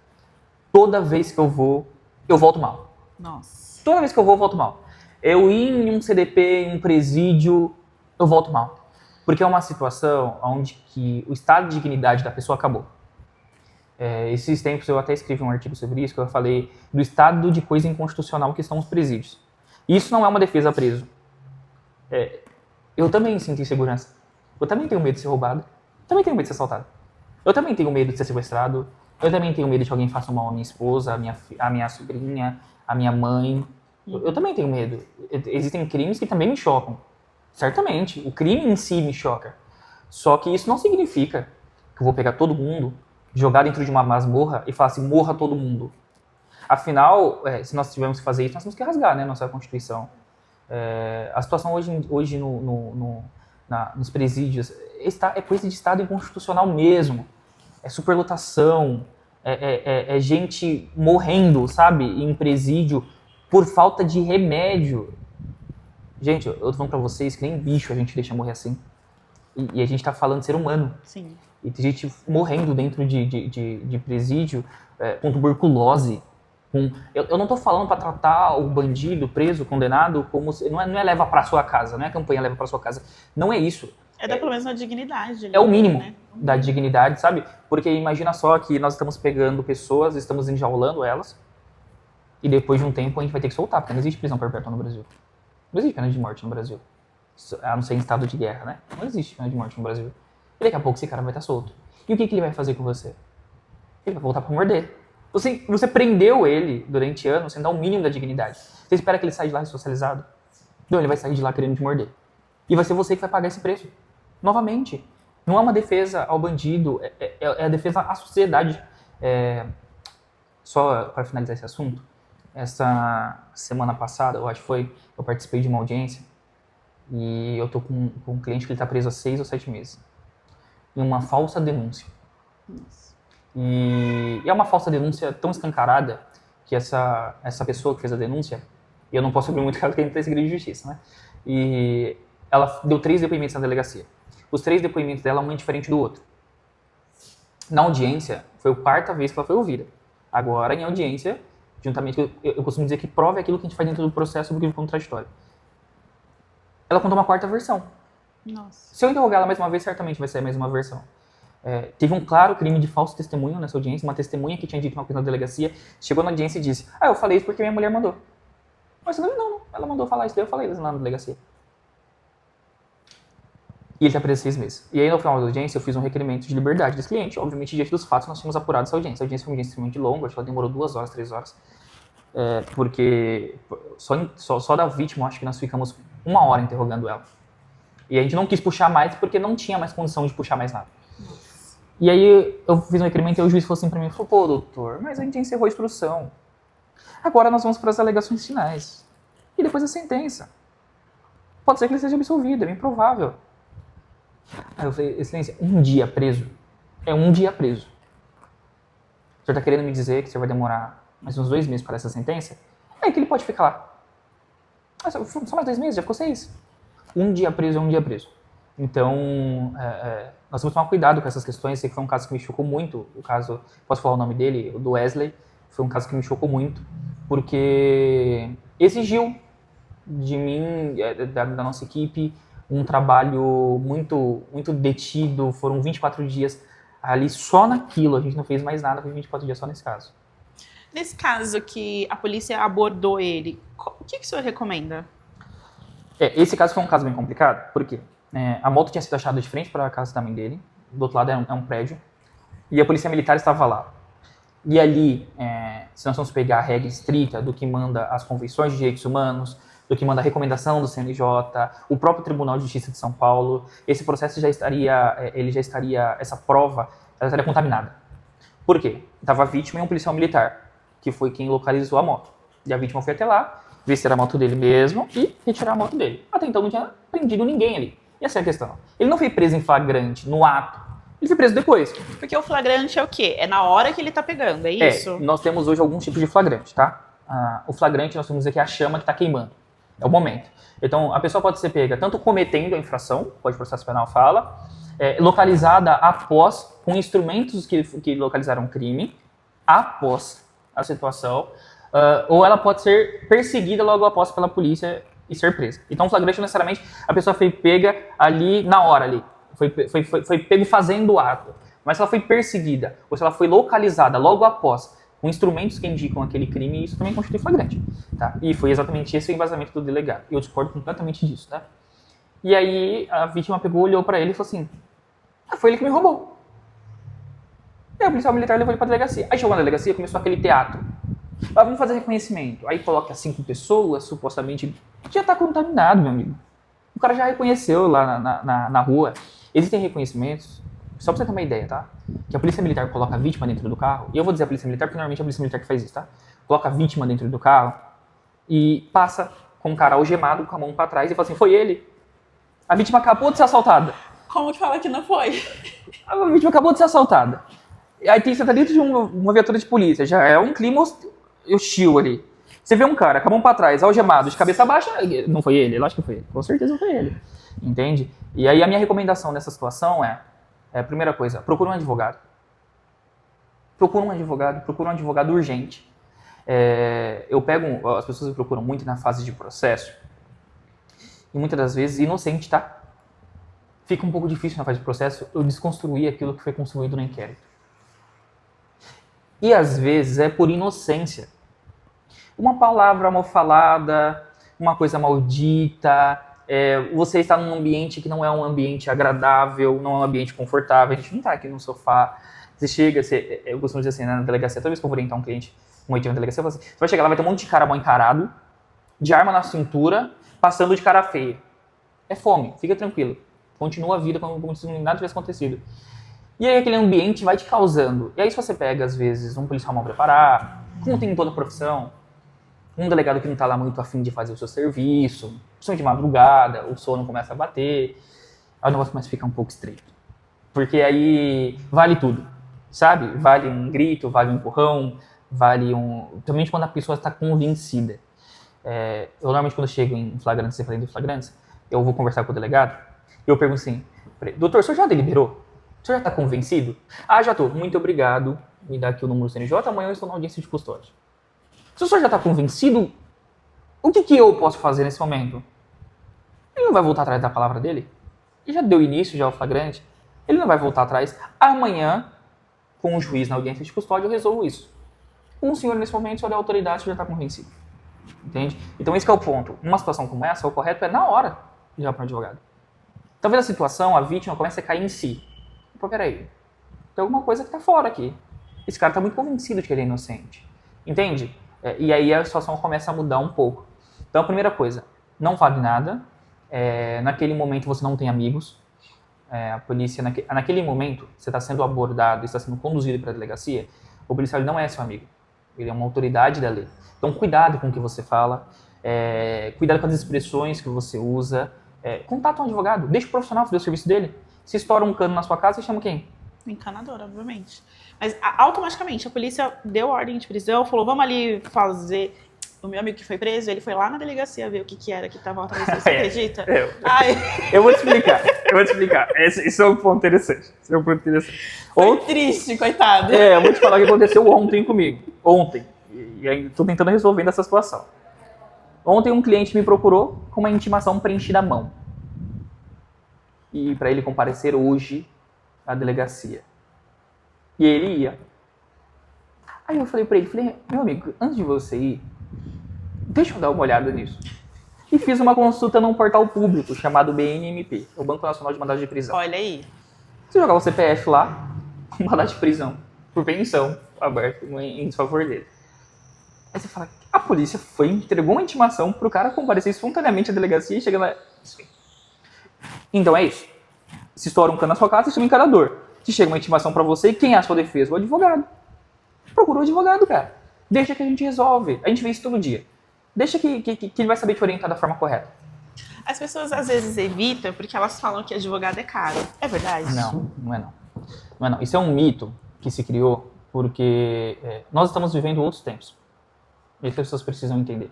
Toda vez que eu vou, eu volto mal. Nossa. Toda vez que eu vou, eu volto mal. Eu ir em um CDP, em um presídio, eu volto mal. Porque é uma situação onde que o estado de dignidade da pessoa acabou. Esses tempos eu até escrevi um artigo sobre isso, que eu falei do estado de coisa inconstitucional que estão os presídios. Isso não é uma defesa a preso. Eu também sinto insegurança. Eu também tenho medo de ser roubado. Eu também tenho medo de ser assaltado. Eu também tenho medo de ser sequestrado. Eu também tenho medo de que alguém faça mal à minha esposa, à minha sobrinha, à minha mãe. Eu também tenho medo. Existem crimes que também me chocam. Certamente. O crime em si me choca. Só que isso não significa que eu vou pegar todo mundo, jogar dentro de uma masmorra e falar assim, morra todo mundo. Afinal, se nós tivermos que fazer isso, nós temos que rasgar, né, nossa Constituição. A situação hoje nos presídios é coisa de estado inconstitucional mesmo. É superlotação, é gente morrendo, sabe, em presídio por falta de remédio. Gente, eu tô falando pra vocês que nem bicho a gente deixa morrer assim. E a gente tá falando de ser humano. Sim. E tem gente morrendo dentro de presídio com tuberculose. Eu não tô falando para tratar o bandido, preso, condenado, como não é leva para sua casa, não é campanha leva para sua casa. Não é isso. Dar pelo menos uma dignidade. É o mínimo, né? Da dignidade, sabe? Porque imagina só que nós estamos pegando pessoas, estamos enjaulando elas, e depois de um tempo a gente vai ter que soltar, porque não existe prisão perpétua no Brasil. Não existe pena de morte no Brasil. A não ser em estado de guerra, né? Não existe pena de morte no Brasil. E daqui a pouco esse cara vai estar solto. E o que ele vai fazer com você? Ele vai voltar para morder. Você prendeu ele durante anos sem dar o mínimo da dignidade. Você espera que ele saia de lá socializado? Não, ele vai sair de lá querendo te morder. E vai ser você que vai pagar esse preço. Novamente. Não é uma defesa ao bandido, é a defesa à sociedade. Só para finalizar esse assunto, essa semana passada, eu acho que foi, eu participei de uma audiência e eu tô com um cliente que ele tá preso há 6 ou 7 meses. Em uma falsa denúncia. E é uma falsa denúncia tão escancarada que essa pessoa que fez a denúncia, e eu não posso abrir muito caso porque a gente tem segredo de justiça, né? E ela deu 3 depoimentos na delegacia. Os 3 depoimentos dela, um é diferente do outro. Na audiência, foi a 4ª vez que ela foi ouvida. Agora, em audiência, juntamente, eu costumo dizer que prova é aquilo que a gente faz dentro do processo do crime contraditório. Ela contou uma 4ª versão. Nossa. Se eu interrogar ela mais uma vez, certamente vai ser a mesma versão. Teve um claro crime de falso testemunho nessa audiência, uma testemunha que tinha dito uma coisa na delegacia, chegou na audiência e disse, eu falei isso porque minha mulher mandou. Mas não, ela mandou falar isso, daí eu falei isso lá na delegacia. E ele está preso 6 meses. E aí, no final da audiência, eu fiz um requerimento de liberdade desse cliente. Obviamente, diante dos fatos, nós tínhamos apurado essa audiência. A audiência foi uma audiência extremamente longa, acho que ela demorou 2 horas, 3 horas. Porque só da vítima, acho que nós ficamos 1 hora interrogando ela. E a gente não quis puxar mais, porque não tinha mais condição de puxar mais nada. E aí, eu fiz um requerimento e o juiz falou assim pra mim, pô, doutor, mas a gente encerrou a instrução. Agora nós vamos para as alegações finais. E depois a sentença. Pode ser que ele seja absolvido, é bem provável. Aí eu falei, excelência, 1 dia preso. É 1 dia preso. O senhor tá querendo me dizer que o senhor vai demorar mais uns 2 meses para essa sentença? É que ele pode ficar lá. Só mais 2 meses, já ficou 6. 1 dia preso é 1 dia preso. Então, nós temos que tomar cuidado com essas questões. Sei que foi um caso que me chocou muito. O caso, posso falar o nome dele? O do Wesley. Foi um caso que me chocou muito. Porque exigiu de mim, da nossa equipe, um trabalho muito, muito detido. Foram 24 dias ali só naquilo. A gente não fez mais nada, foi 24 dias só nesse caso. Nesse caso que a polícia abordou ele, o que o senhor recomenda? Esse caso foi um caso bem complicado, porque a moto tinha sido achada de frente para a casa da mãe dele, do outro lado é um prédio, e a polícia militar estava lá. E ali, se nós vamos pegar a regra estrita do que manda as convenções de direitos humanos, do que manda a recomendação do CNJ, o próprio Tribunal de Justiça de São Paulo, esse processo essa prova, ela estaria contaminada. Por quê? Estava a vítima e um policial militar, que foi quem localizou a moto. E a vítima foi até lá, ver se era a moto dele mesmo e retirar a moto dele. Até então não tinha prendido ninguém ali. E essa é a questão. Ele não foi preso em flagrante, no ato. Ele foi preso depois. Porque o flagrante é o quê? É na hora que ele tá pegando, é isso? Nós temos hoje alguns tipos de flagrante, tá? O flagrante nós vamos dizer que é a chama que está queimando. É o momento. Então, a pessoa pode ser pega tanto cometendo a infração, o Código de Processo Penal fala, localizada após, com instrumentos que localizaram o crime, após a situação, ou ela pode ser perseguida logo após pela polícia e ser presa. Então, o flagrante, necessariamente, a pessoa foi pega ali na hora, ali. Foi pego fazendo o ato. Mas se ela foi perseguida, ou se ela foi localizada logo após, com instrumentos que indicam aquele crime, isso também constitui flagrante. Tá? E foi exatamente esse o embasamento do delegado. E eu discordo completamente disso. Tá? E aí, a vítima pegou, olhou pra ele e falou assim, foi ele que me roubou. E aí, o policial militar levou ele pra delegacia. Aí chegou na delegacia, começou aquele teatro. Vamos fazer reconhecimento. Aí coloca 5 pessoas, supostamente, já tá contaminado, meu amigo. O cara já reconheceu lá na rua. Existem reconhecimentos, só pra você ter uma ideia, tá? Que a polícia militar coloca a vítima dentro do carro, e eu vou dizer a polícia militar, porque normalmente é a polícia militar que faz isso, tá? Coloca a vítima dentro do carro e passa com o cara algemado, com a mão pra trás, e fala assim, foi ele. A vítima acabou de ser assaltada. Como que fala que não foi? A vítima acabou de ser assaltada. Aí você tá dentro de uma viatura de polícia, já é um clima hostil ali. Você vê um cara com a mão pra trás, algemado, de cabeça baixa, não foi ele? Lógico que foi ele. Com certeza não foi ele. Entende? E aí a minha recomendação nessa situação a primeira coisa, procura um advogado. Procura um advogado urgente. As pessoas me procuram muito na fase de processo, e muitas das vezes, inocente, tá? Fica um pouco difícil na fase de processo eu desconstruir aquilo que foi construído no inquérito. E às vezes é por inocência. Uma palavra mal falada, uma coisa maldita, Você está num ambiente que não é um ambiente agradável, não é um ambiente confortável, a gente não está aqui no sofá. Você chega, eu costumo dizer assim, né, na delegacia, toda vez que eu vou orientar um cliente, um oitinho na delegacia, eu falo assim, você vai chegar lá, vai ter um monte de cara mal encarado, de arma na cintura, passando de cara feia. É fome, fica tranquilo. Continua a vida como se nada tivesse acontecido. E aí aquele ambiente vai te causando. E aí se você pega, às vezes, um policial mal preparado, como tem em toda profissão, um delegado que não está lá muito afim de fazer o seu serviço, principalmente de madrugada, o sono começa a bater, aí o negócio começa a ficar um pouco estreito. Porque aí vale tudo, sabe? Vale um grito, vale um empurrão, vale um... Também quando a pessoa está convencida. Eu normalmente quando eu chego em flagrantes, você de flagrantes, eu vou conversar com o delegado, e eu pergunto assim, doutor, o senhor já deliberou? O senhor já está convencido? Ah, já estou. Muito obrigado. Me dá aqui o número do CNJ, amanhã eu estou na audiência de custódia. Se o senhor já está convencido, o que eu posso fazer nesse momento? Ele não vai voltar atrás da palavra dele? Ele já deu início, já ao flagrante. Ele não vai voltar atrás. Amanhã, com o juiz na audiência de custódia, eu resolvo isso. Com o senhor, nesse momento, o senhor é autoridade, o senhor já está convencido. Entende? Então, esse que é o ponto. Numa situação como essa, o correto é na hora ligar para um advogado. Talvez a situação, a vítima, comece a cair em si. Pô, peraí. Tem alguma coisa que está fora aqui. Esse cara está muito convencido de que ele é inocente. Entende? E aí a situação começa a mudar um pouco. Então, a primeira coisa, não vale nada. Naquele momento você não tem amigos. A polícia, naquele momento, você está sendo abordado, está sendo conduzido para a delegacia, o policial não é seu amigo. Ele é uma autoridade da lei. Então, cuidado com o que você fala, cuidado com as expressões que você usa. Contata um advogado, deixa o profissional fazer o serviço dele. Se estoura um cano na sua casa, você chama quem? Encanador, obviamente. Mas automaticamente a polícia deu ordem de prisão, falou, vamos ali fazer... O meu amigo que foi preso, ele foi lá na delegacia ver o que era que estava atrás dele, você acredita? Eu vou te explicar. Esse é um ponto interessante. Foi triste, coitado. Eu vou te falar o que aconteceu ontem comigo. Ontem. E aí estou tentando resolver essa situação. Ontem um cliente me procurou com uma intimação preenchida à mão. E para ele comparecer hoje à delegacia. E ele ia. Aí eu falei para ele, meu amigo, antes de você ir, deixa eu dar uma olhada nisso. E fiz uma consulta num portal público chamado BNMP, o Banco Nacional de Mandado de Prisão. Olha aí. Você jogava o CPF lá, com mandado de prisão, por pensão, aberto em desfavor dele. Aí você fala, a polícia entregou uma intimação pro cara comparecer espontaneamente à delegacia e chega lá... Então é isso. Se estoura um cano na sua casa, você chama o encanador. Se chega uma intimação pra você, quem é a sua defesa? O advogado. Procura o advogado, cara. Deixa que a gente resolve. A gente vê isso todo dia. Deixa que ele vai saber te orientar da forma correta. As pessoas às vezes evitam porque elas falam que advogado é caro. É verdade? Não é não. Isso é um mito que se criou porque nós estamos vivendo outros tempos. E as pessoas precisam entender.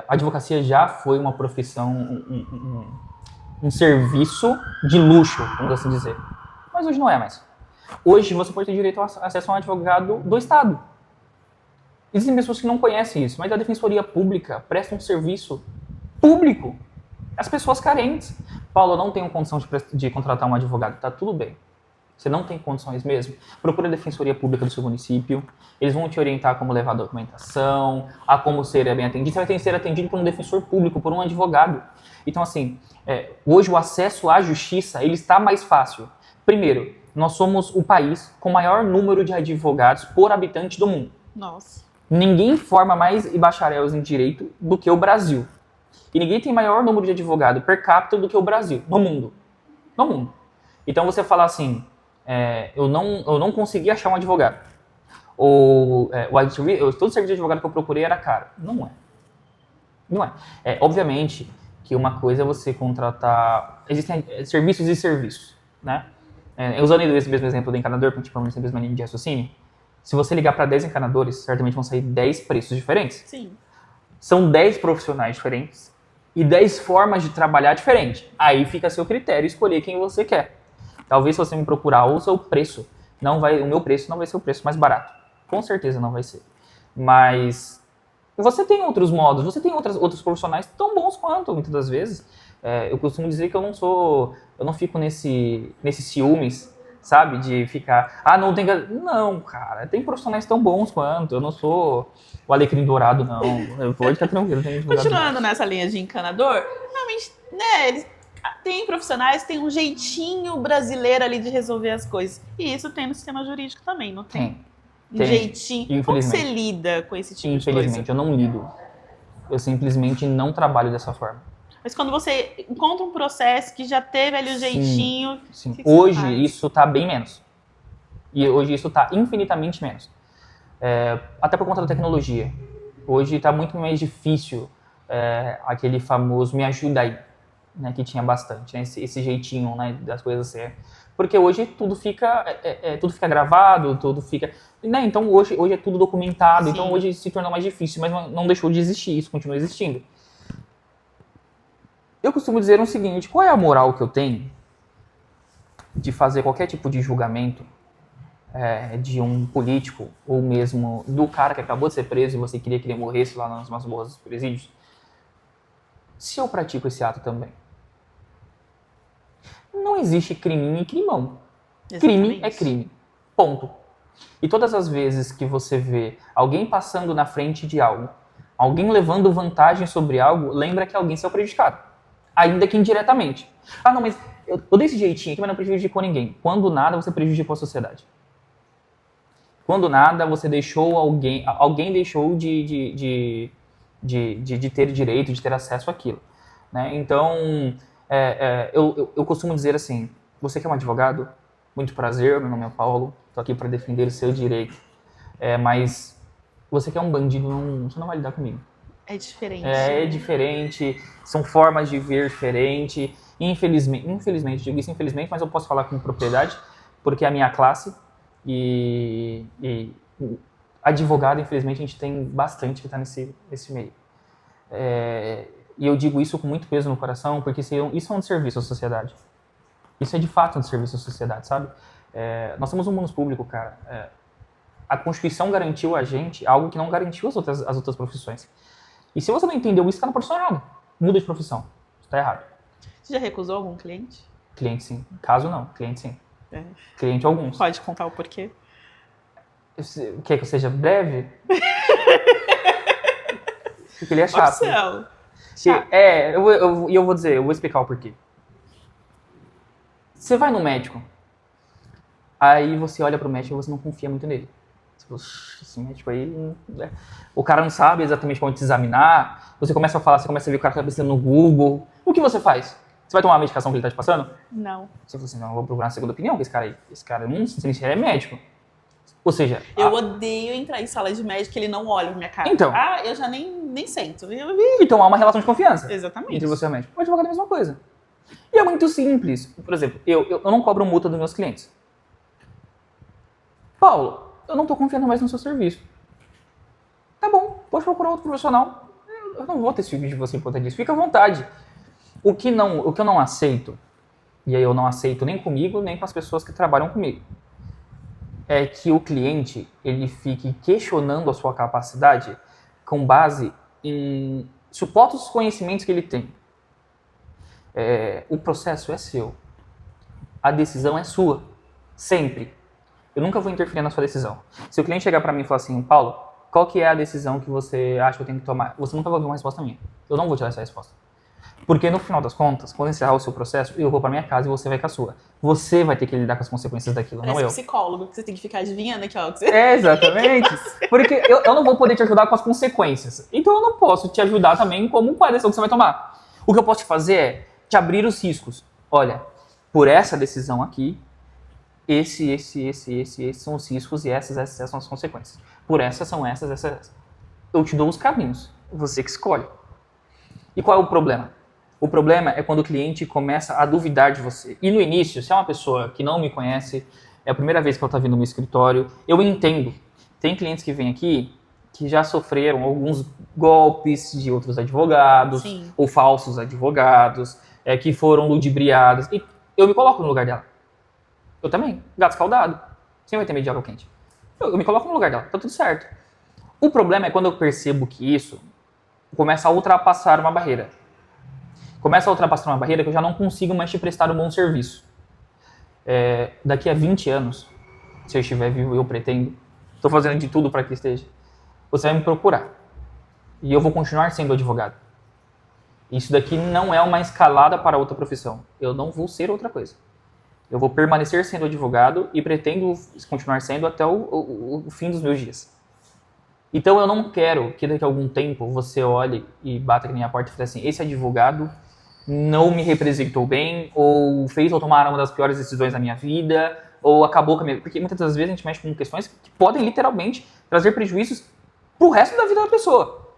A advocacia já foi uma profissão, um serviço de luxo, vamos assim dizer. Mas hoje não é mais. Hoje você pode ter direito ao acesso a um advogado do Estado. Existem pessoas que não conhecem isso, mas a Defensoria Pública presta um serviço público às pessoas carentes. Paulo, eu não tenho condição de contratar um advogado. Tá tudo bem. Você não tem condições mesmo? Procura a Defensoria Pública do seu município. Eles vão te orientar a como levar a documentação, a como ser bem atendido. Você vai ter que ser atendido por um defensor público, por um advogado. Então, assim, hoje o acesso à justiça ele está mais fácil. Primeiro, nós somos o país com o maior número de advogados por habitante do mundo. Nossa. Ninguém forma mais bacharéis em direito do que o Brasil. E ninguém tem maior número de advogado per capita do que o Brasil, no mundo. No mundo. Então você fala assim, eu não consegui achar um advogado. Todo o serviço de advogado que eu procurei era caro. Não é. Obviamente que uma coisa é você contratar... Existem serviços e serviços, né? Usando esse mesmo exemplo do encanador, tipo, essa mesma linha de raciocínio, se você ligar para 10 encanadores, certamente vão sair 10 preços diferentes. Sim. São 10 profissionais diferentes e 10 formas de trabalhar diferentes. Aí fica a seu critério escolher quem você quer. Talvez se você me procurar o seu preço, o meu preço não vai ser o preço mais barato. Com certeza não vai ser. Mas você tem outros modos, você tem outros profissionais tão bons quanto, muitas das vezes. Eu costumo dizer que eu não fico nesse ciúmes, sabe? De ficar, não tem que... Não, cara, tem profissionais tão bons quanto, eu não sou o alecrim dourado, não. Pode ficar tranquilo. Continuando nessa linha de encanador, né, eles têm profissionais, tem um jeitinho brasileiro ali de resolver as coisas. E isso tem no sistema jurídico também, não tem? Um Tem. jeitinho. Como você Infelizmente. lida com esse tipo de Infelizmente, coisa? eu não lido. Eu simplesmente não trabalho dessa forma. Mas quando você encontra um processo que já teve ali o jeitinho... Sim. o que você Hoje faz? isso tá bem menos. E hoje isso tá infinitamente menos. Até por conta da tecnologia. Hoje tá muito mais difícil aquele famoso me ajuda aí, né, que tinha bastante, né, esse jeitinho, né, das coisas ser. Porque hoje tudo fica gravado, tudo fica... Né, então hoje é tudo documentado, Sim. então hoje se tornou mais difícil, mas não deixou de existir, isso continua existindo. Eu costumo dizer o seguinte, qual é a moral que eu tenho de fazer qualquer tipo de julgamento de um político, ou mesmo do cara que acabou de ser preso e você queria que ele morresse lá nas masmorras dos presídios, se eu pratico esse ato também? Não existe crime e crimão. Crime é crime. Ponto. E todas as vezes que você vê alguém passando na frente de algo, alguém levando vantagem sobre algo, lembra que alguém saiu prejudicado. Ainda que indiretamente. Ah, não, mas eu dei esse jeitinho aqui, mas não prejudicou ninguém. Quando nada, você prejudicou a sociedade. Quando nada, você deixou alguém deixou de ter direito, de ter acesso àquilo. Né? Então, eu costumo dizer assim, você que é um advogado, muito prazer, meu nome é Paulo, estou aqui para defender o seu direito, mas você que é um bandido, você não vai lidar comigo. É diferente. É diferente, são formas de ver diferente. Infelizmente, digo isso infelizmente, mas eu posso falar com propriedade, porque é a minha classe e advogado, infelizmente, a gente tem bastante que está nesse meio. E eu digo isso com muito peso no coração, porque isso é um desserviço à sociedade. Isso é de fato um desserviço à sociedade, sabe? Nós somos um mundo público, cara. A Constituição garantiu a gente algo que não garantiu as outras profissões. E se você não entendeu isso, está na profissão errada. Muda de profissão. Está errado. Você já recusou algum cliente? Cliente, sim. Caso não. Cliente, sim. Cliente, alguns. Pode contar o porquê? Quer que eu seja breve? Porque ele é chato. Opção. Eu vou dizer, eu vou explicar o porquê. Você vai no médico, aí você olha pro médico e você não confia muito nele. Você fala, esse médico aí... O cara não sabe exatamente como te examinar, você começa a falar, você começa a ver o cara que tá pensando no Google. O que você faz? Você vai tomar a medicação que ele tá te passando? Não. Você fala assim, não, eu vou procurar uma segunda opinião com esse cara aí. Esse cara não sei se ele é médico. Ou seja... Eu odeio entrar em sala de médico que ele não olha pra minha cara. Então. Eu já nem sento. Então há uma relação de confiança. Exatamente. Entre você e o médico. O advogado é a mesma coisa. E é muito simples. Por exemplo, eu não cobro multa dos meus clientes. Paulo, eu não tô confiando mais no seu serviço. Tá bom, pode procurar outro profissional. Eu não vou ter ciúme de você por conta disso. Fica à vontade. O que eu não aceito, e aí eu não aceito nem comigo, nem com as pessoas que trabalham comigo, é que o cliente ele fique questionando a sua capacidade com base em supostos conhecimentos que ele tem. O processo é seu. A decisão é sua. Sempre. Eu nunca vou interferir na sua decisão. Se o cliente chegar para mim e falar assim, Paulo, qual que é a decisão que você acha que eu tenho que tomar? Você nunca vai ouvir uma resposta minha. Eu não vou te dar essa resposta. Porque no final das contas, quando encerrar o seu processo, eu vou para minha casa e você vai com a sua. Você vai ter que lidar com as consequências daquilo, Parece não eu. psicólogo, que você tem que ficar adivinhando aqui, ó. Exatamente. Porque eu não vou poder te ajudar com as consequências. Então eu não posso te ajudar também como qual é a decisão que você vai tomar. O que eu posso te fazer é te abrir os riscos. Olha, por essa decisão aqui, esses são os riscos e essas são as consequências. Por essas são essas. Eu te dou os caminhos. Você que escolhe. E qual é o problema? O problema é quando o cliente começa a duvidar de você. E no início, se é uma pessoa que não me conhece, é a primeira vez que ela está vindo no meu escritório, eu entendo. Tem clientes que vêm aqui que já sofreram alguns golpes de outros advogados, Sim. ou falsos advogados, que foram ludibriados. E eu me coloco no lugar dela. Eu também, gato escaldado. Você vai ter medo de água quente. Eu me coloco no lugar dela, tá tudo certo. O problema é quando eu percebo que isso começa a ultrapassar uma barreira. Começa a ultrapassar uma barreira que eu já não consigo mais te prestar um bom serviço. Daqui a 20 anos, se eu estiver vivo, eu pretendo, estou fazendo de tudo para que esteja, você vai me procurar. E eu vou continuar sendo advogado. Isso daqui não é uma escalada para outra profissão. Eu não vou ser outra coisa. Eu vou permanecer sendo advogado e pretendo continuar sendo até o fim dos meus dias. Então eu não quero que daqui a algum tempo você olhe e bata aqui na minha porta e fale assim, esse advogado não me representou bem, ou fez eu tomar uma das piores decisões da minha vida, ou acabou com a minha... Porque muitas das vezes a gente mexe com questões que podem literalmente trazer prejuízos pro resto da vida da pessoa.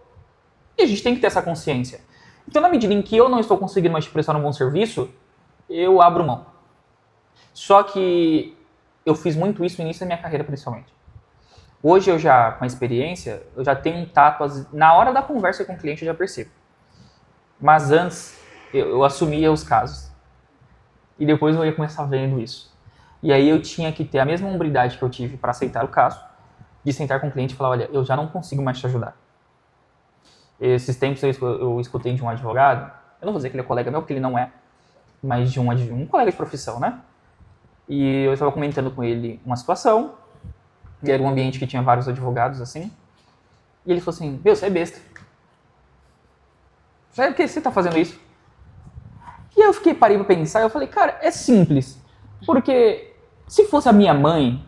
E a gente tem que ter essa consciência. Então, na medida em que eu não estou conseguindo mais te prestar um bom serviço, eu abro mão. Só que eu fiz muito isso no início da minha carreira, principalmente. Hoje, eu já, com a experiência, eu já tenho um tato... Na hora da conversa com o cliente, eu já percebo. Mas antes, eu assumia os casos. E depois eu ia começar vendo isso. E aí eu tinha que ter a mesma hombridade que eu tive para aceitar o caso, de sentar com o cliente e falar, olha, eu já não consigo mais te ajudar. Esses tempos eu escutei de um advogado, eu não vou dizer que ele é colega meu, porque ele não é, mas de um colega de profissão, né? E eu estava comentando com ele uma situação, e era um ambiente que tinha vários advogados, assim, e ele falou assim, meu, você é besta. Sabe por que você está fazendo isso? E eu parei pra pensar, e eu falei, cara, é simples, porque se fosse a minha mãe,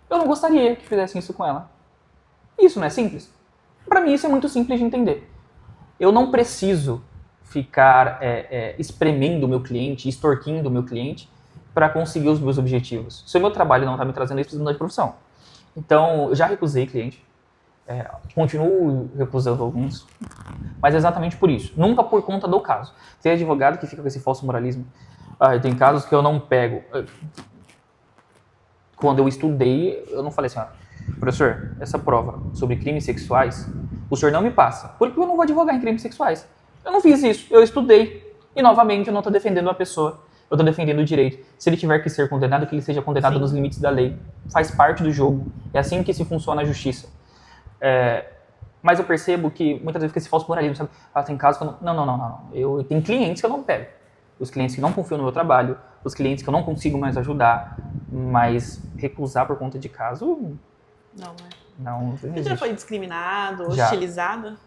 eu não gostaria que fizessem isso com ela. Isso não é simples? Para mim isso é muito simples de entender. Eu não preciso ficar espremendo o meu cliente, extorquindo o meu cliente para conseguir os meus objetivos. Se o meu trabalho não está me trazendo isso, eu preciso mudar de profissão. Então, eu já recusei cliente. Continuo recusando alguns. Mas é exatamente por isso. Nunca por conta do caso. Tem advogado que fica com esse falso moralismo. Tem casos que eu não pego. Quando eu estudei, eu não falei assim, professor, essa prova sobre crimes sexuais, o senhor não me passa. Porque eu não vou advogar em crimes sexuais. Eu não fiz isso, eu estudei. E, novamente, eu não estou defendendo a pessoa. Eu estou defendendo o direito. Se ele tiver que ser condenado, que ele seja condenado nos limites da lei. Faz parte do jogo. É assim que se funciona a justiça. Mas eu percebo que, muitas vezes, fica esse falso moralismo, sabe? Tem casos que eu não... Não. Eu tenho clientes que eu não pego. Os clientes que não confiam no meu trabalho, os clientes que eu não consigo mais ajudar, mas recusar por conta de caso... Não Você já foi discriminado, Já. hostilizado?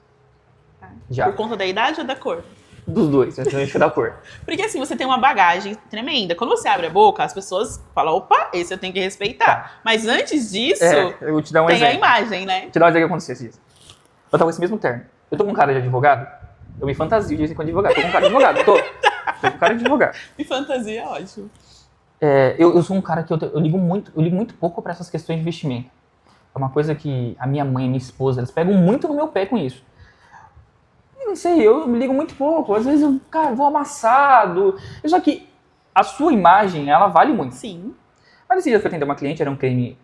Já. Por conta da idade ou da cor? Dos dois, principalmente da cor. Porque assim, você tem uma bagagem tremenda. Quando você abre a boca, as pessoas falam, opa, esse eu tenho que respeitar. Mas antes disso, eu vou te dar um tem exemplo. a imagem, né? Vou te dar um exemplo que aconteceu esses dias. Eu tava com esse mesmo terno. Eu tô com cara de advogado, eu me fantasio de vez em quando de advogado. Tô com cara de advogado, tô com cara de advogado. E fantasia é ótimo. Eu sou um cara que eu ligo muito pouco pra essas questões de investimento. É uma coisa que a minha mãe e minha esposa, elas pegam muito no meu pé com isso. Eu não sei, eu me ligo muito pouco. Às vezes eu, vou amassado. Só que a sua imagem, ela vale muito. Sim. Mas esse dia que eu atendi uma cliente, era um crime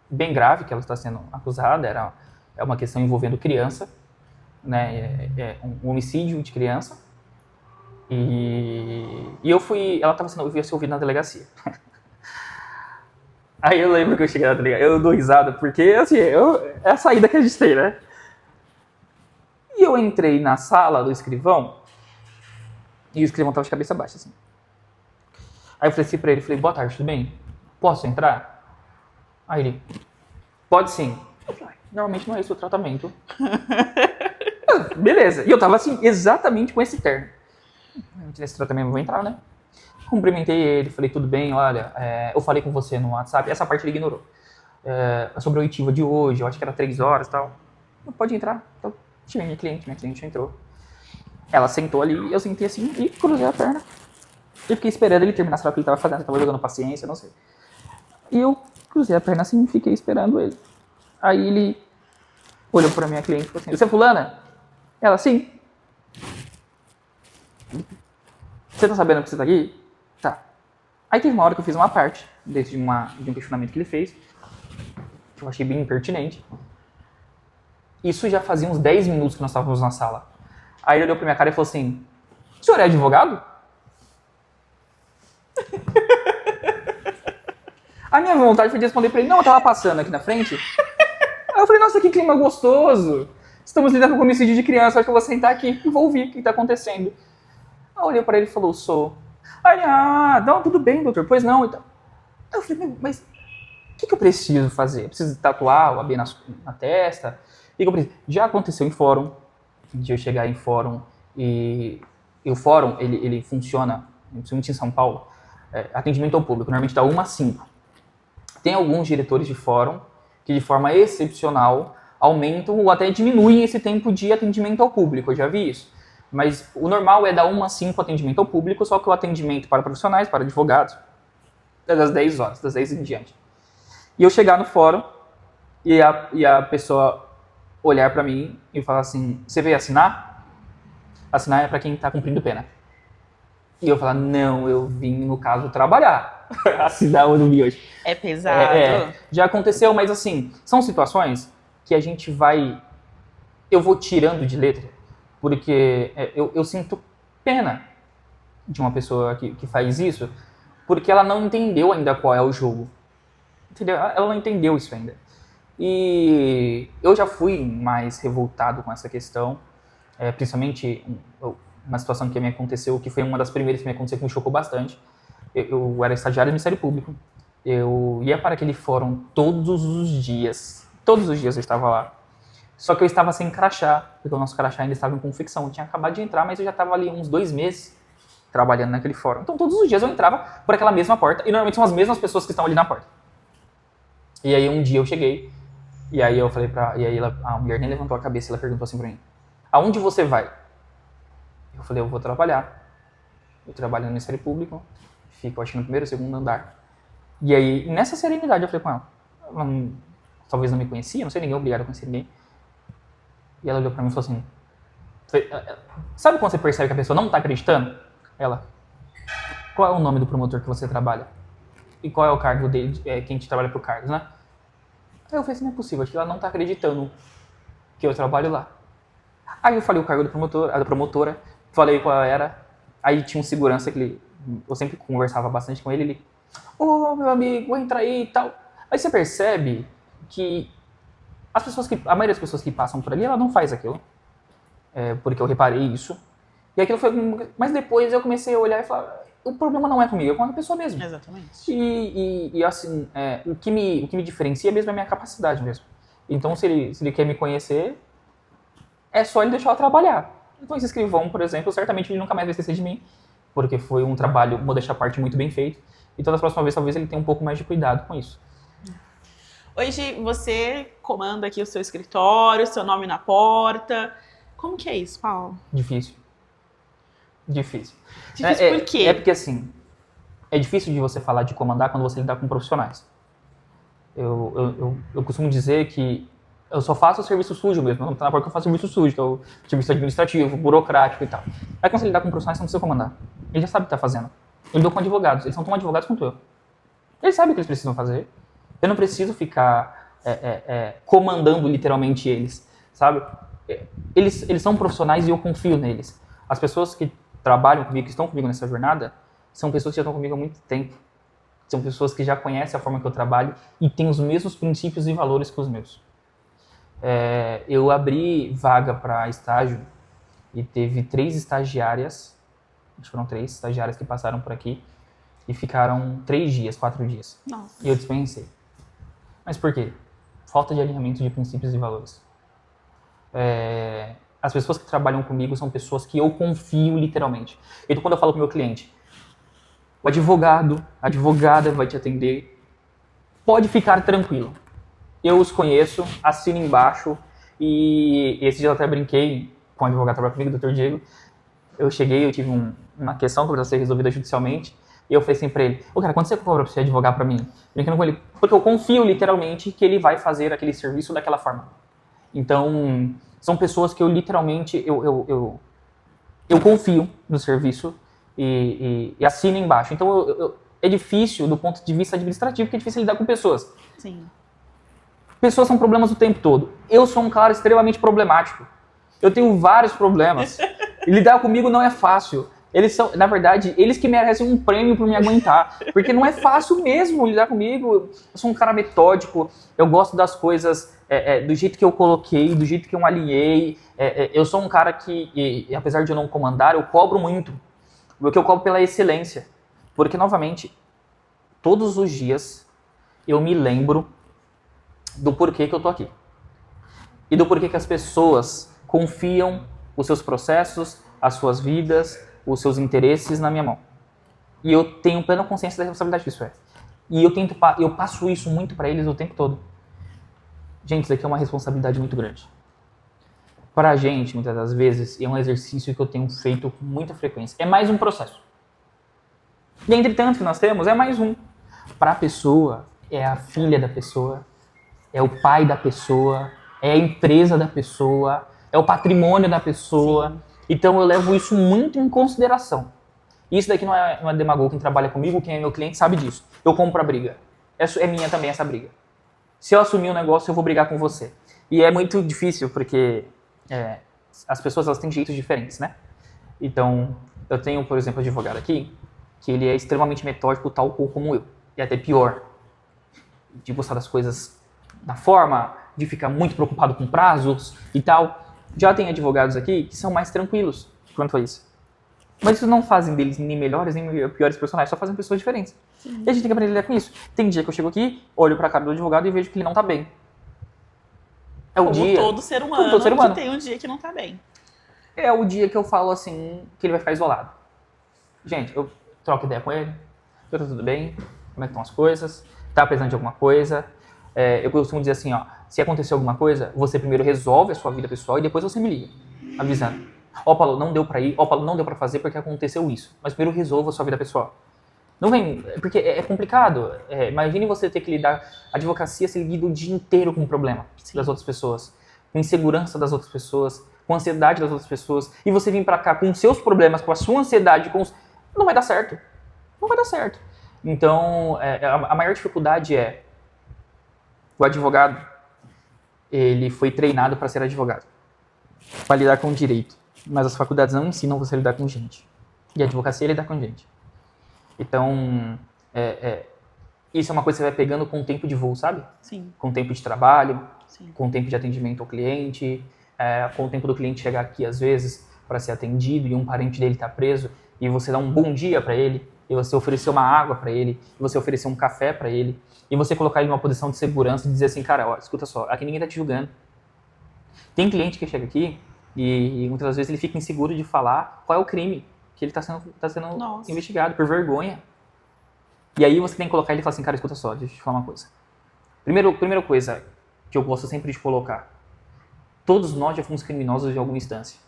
bem grave que ela está sendo acusada. É uma questão envolvendo criança, né? Um homicídio de criança. E ela ia ser ouvida na delegacia. Aí eu lembro que eu cheguei na delegacia, eu dou risada, porque assim, é a saída que a gente tem, né? E eu entrei na sala do escrivão, e o escrivão tava de cabeça baixa, assim. Aí eu falei assim pra ele, boa tarde, tudo bem? Posso entrar? Aí ele, pode sim. Eu falei, normalmente não é esse o tratamento. Beleza. E eu tava assim, exatamente com esse terno. Nesse tratamento eu vou entrar, né? Cumprimentei ele, falei, tudo bem, olha, eu falei com você no WhatsApp, essa parte ele ignorou. Sobre a oitiva de hoje, eu acho que era 3 horas e tal. Pode entrar. Então, chamei minha cliente entrou. Ela sentou ali, eu sentei assim e cruzei a perna. E fiquei esperando ele terminar, sabe o que ele tava fazendo, ele tava jogando paciência, não sei. E eu cruzei a perna assim e fiquei esperando ele. Aí ele olhou pra minha cliente e falou assim, você é fulana? Ela, sim. Você tá sabendo que você tá aqui? Tá. Aí teve uma hora que eu fiz uma parte de um questionamento que ele fez, que eu achei bem impertinente. Isso já fazia uns 10 minutos que nós estávamos na sala. Aí ele olhou pra minha cara e falou assim, o senhor é advogado? A minha vontade foi de responder pra ele, não, eu tava passando aqui na frente. Aí eu falei, nossa, que clima gostoso. Estamos lidando com homicídio de criança, acho que eu vou sentar aqui e vou ouvir o que tá acontecendo. Aí eu olhei pra ele e falou, sou. Aí ele, não, tudo bem, doutor, pois não. Então. Aí eu falei, mas o que eu preciso fazer? Eu preciso tatuar o AB na testa? O que eu preciso? Já aconteceu em fórum, de eu chegar em fórum E o fórum, ele funciona, principalmente em São Paulo, atendimento ao público, normalmente dá 1 a 5. Tem alguns diretores de fórum que, de forma excepcional, aumentam ou até diminuem esse tempo de atendimento ao público, eu já vi isso. Mas o normal é dar 1 a 5 atendimento ao público, só que o atendimento para profissionais, para advogados, é das 10 horas, das 10 em diante. E eu chegar no fórum e a pessoa olhar para mim e falar assim, você veio assinar? Assinar é para quem está cumprindo pena. E eu falar, não, eu vim, no caso, trabalhar. Assinar eu não vim hoje. É pesado. Já aconteceu, mas assim, são situações que a gente eu vou tirando de letra, porque eu sinto pena de uma pessoa que faz isso, porque ela não entendeu ainda qual é o jogo. Entendeu? Ela não entendeu isso ainda. E eu já fui mais revoltado com essa questão, principalmente uma situação que me aconteceu, que foi uma das primeiras que me aconteceu, que me chocou bastante. Eu era estagiário do Ministério Público, eu ia para aquele fórum todos os dias eu estava lá. Só que eu estava sem crachá, porque o nosso crachá ainda estava em confecção. Eu tinha acabado de entrar, mas eu já estava ali uns 2 meses trabalhando naquele fórum. Então todos os dias eu entrava por aquela mesma porta, e normalmente são as mesmas pessoas que estão ali na porta. E aí um dia eu cheguei, e aí eu falei a mulher nem levantou a cabeça, ela perguntou assim pra mim, aonde você vai? Eu falei, eu vou trabalhar. Eu trabalho no Ministério Público, fico acho que no 1º, 2º andar. E aí, nessa serenidade, eu falei com ela. Ela talvez não me conhecia, não sei, ninguém é obrigado a conhecer ninguém. E ela olhou pra mim e falou assim, sabe quando você percebe que a pessoa não tá acreditando? Ela, qual é o nome do promotor que você trabalha? E qual é o cargo dele, quem te trabalha por cargos, né? Aí eu falei assim, não é possível, acho que ela não tá acreditando que eu trabalho lá. Aí eu falei o cargo da promotora, falei qual era, aí tinha um segurança que eu sempre conversava bastante com ele, meu amigo, entra aí e tal. Aí você percebe que a maioria das pessoas que passam por ali, ela não faz aquilo, porque eu reparei isso. E aquilo foi, mas depois eu comecei a olhar e falar, o problema não é comigo, é com a pessoa mesmo. Exatamente. E assim, o que me diferencia mesmo é a minha capacidade mesmo. Então, se ele quer me conhecer, é só ele deixar eu trabalhar. Então, esse escrivão, por exemplo, certamente ele nunca mais vai esquecer de mim, porque foi um trabalho, modéstia à parte, muito bem feito. Então, da próxima vez, talvez ele tenha um pouco mais de cuidado com isso. Hoje, você comanda aqui o seu escritório, seu nome na porta. Como que é isso, Paulo? Difícil. Difícil por quê? É porque, assim, é difícil de você falar de comandar quando você lidar com profissionais. Eu costumo dizer que eu só faço o serviço sujo mesmo. Não tá na porta que eu faço serviço sujo, que é o serviço administrativo, burocrático e tal. Aí quando você lidar com profissionais, você não precisa comandar. Ele já sabe o que tá fazendo. Eu lido com advogados. Eles são tão advogados quanto eu. Eles sabem o que eles precisam fazer. Eu não preciso ficar comandando literalmente eles, sabe? Eles são profissionais e eu confio neles. As pessoas que trabalham comigo, que estão comigo nessa jornada, são pessoas que já estão comigo há muito tempo. São pessoas que já conhecem a forma que eu trabalho e têm os mesmos princípios e valores que os meus. Eu abri vaga para estágio e teve 3 estagiárias, acho que foram 3 estagiárias que passaram por aqui e ficaram 3 dias, 4 dias. Nossa. E eu dispensei. Mas por quê? Falta de alinhamento de princípios e valores. As pessoas que trabalham comigo são pessoas que eu confio literalmente. Então, quando eu falo para o meu cliente, o advogado, a advogada vai te atender, pode ficar tranquilo. Eu os conheço, assino embaixo, e esse dia eu até brinquei com o advogado que trabalha comigo, o Dr. Diego. Eu cheguei, eu tive uma questão que precisava ser resolvida judicialmente, e eu falei assim pra ele, cara, quando você cobra pra você advogar pra mim? Brincando com ele, porque eu confio literalmente que ele vai fazer aquele serviço daquela forma. Então, são pessoas que eu literalmente, eu confio no serviço e assino embaixo. Então, é difícil do ponto de vista administrativo, porque é difícil lidar com pessoas. Sim. Pessoas são problemas o tempo todo. Eu sou um cara extremamente problemático. Eu tenho vários problemas. E lidar comigo não é fácil. Eles são, na verdade, eles que merecem um prêmio por me aguentar. Porque não é fácil mesmo lidar comigo. Eu sou um cara metódico. Eu gosto das coisas do jeito que eu coloquei, do jeito que eu alinhei. Eu sou um cara que, apesar de eu não comandar, eu cobro muito. Porque eu cobro pela excelência. Porque, novamente, todos os dias eu me lembro do porquê que eu tô aqui. E do porquê que as pessoas confiam os seus processos, as suas vidas, os seus interesses na minha mão. E eu tenho plena consciência da responsabilidade que isso é. E eu passo isso muito para eles o tempo todo. Gente, isso aqui é uma responsabilidade muito grande. Pra gente, muitas das vezes, é um exercício que eu tenho feito com muita frequência. É mais um processo. E entre tanto que nós temos, é mais um. Pra pessoa, é a filha da pessoa, é o pai da pessoa, é a empresa da pessoa, é o patrimônio da pessoa. Sim. Então eu levo isso muito em consideração. Isso daqui não é demagogo. Quem trabalha comigo, quem é meu cliente, sabe disso. Eu compro a briga. É minha também essa briga. Se eu assumir um negócio, eu vou brigar com você. E é muito difícil, porque as pessoas elas têm jeitos diferentes, né? Então, eu tenho, por exemplo, um advogado aqui, que ele é extremamente metódico, tal como eu. E até pior. De gostar das coisas da forma, de ficar muito preocupado com prazos e tal. Já tem advogados aqui que são mais tranquilos quanto a isso. Mas isso não fazem deles nem melhores nem piores personagens, só fazem pessoas diferentes. Sim. E a gente tem que aprender a lidar com isso. Tem dia que eu chego aqui, olho pra cara do advogado e vejo que ele não tá bem. É o dia... todo ser humano que tem um dia que não tá bem. É o dia que eu falo assim, que ele vai ficar isolado. Gente, eu troco ideia com ele, tá tudo bem, como é que estão as coisas, tá precisando de alguma coisa. Eu costumo dizer assim, ó, se acontecer alguma coisa, você primeiro resolve a sua vida pessoal e depois você me liga, avisando. Ó, Paulo, não deu pra ir, ó, Paulo, não deu pra fazer porque aconteceu isso. Mas primeiro resolva a sua vida pessoal. Não vem, porque é complicado. Imagine você ter que lidar, a advocacia se lida o dia inteiro com o problema das outras pessoas, com insegurança das outras pessoas, com ansiedade das outras pessoas, e você vir pra cá com os seus problemas, com a sua ansiedade, não vai dar certo. Não vai dar certo. Então, a maior dificuldade é o advogado, ele foi treinado para ser advogado, para lidar com o direito. Mas as faculdades não ensinam você a lidar com gente. E a advocacia é lidar com gente. Então, isso é uma coisa que você vai pegando com o tempo de voo, sabe? Sim. Com o tempo de trabalho, sim, com o tempo de atendimento ao cliente, com o tempo do cliente chegar aqui, às vezes, para ser atendido e um parente dele tá preso, e você dá um bom dia para ele, e você oferecer uma água para ele, e você oferecer um café para ele, e você colocar ele numa posição de segurança e dizer assim, cara, ó, escuta só, aqui ninguém tá te julgando. Tem cliente que chega aqui e muitas das vezes ele fica inseguro de falar qual é o crime que ele tá sendo investigado, por vergonha. E aí você tem que colocar ele e falar assim, cara, escuta só, deixa eu te falar uma coisa. Primeira coisa que eu gosto sempre de colocar, todos nós já fomos criminosos em alguma instância.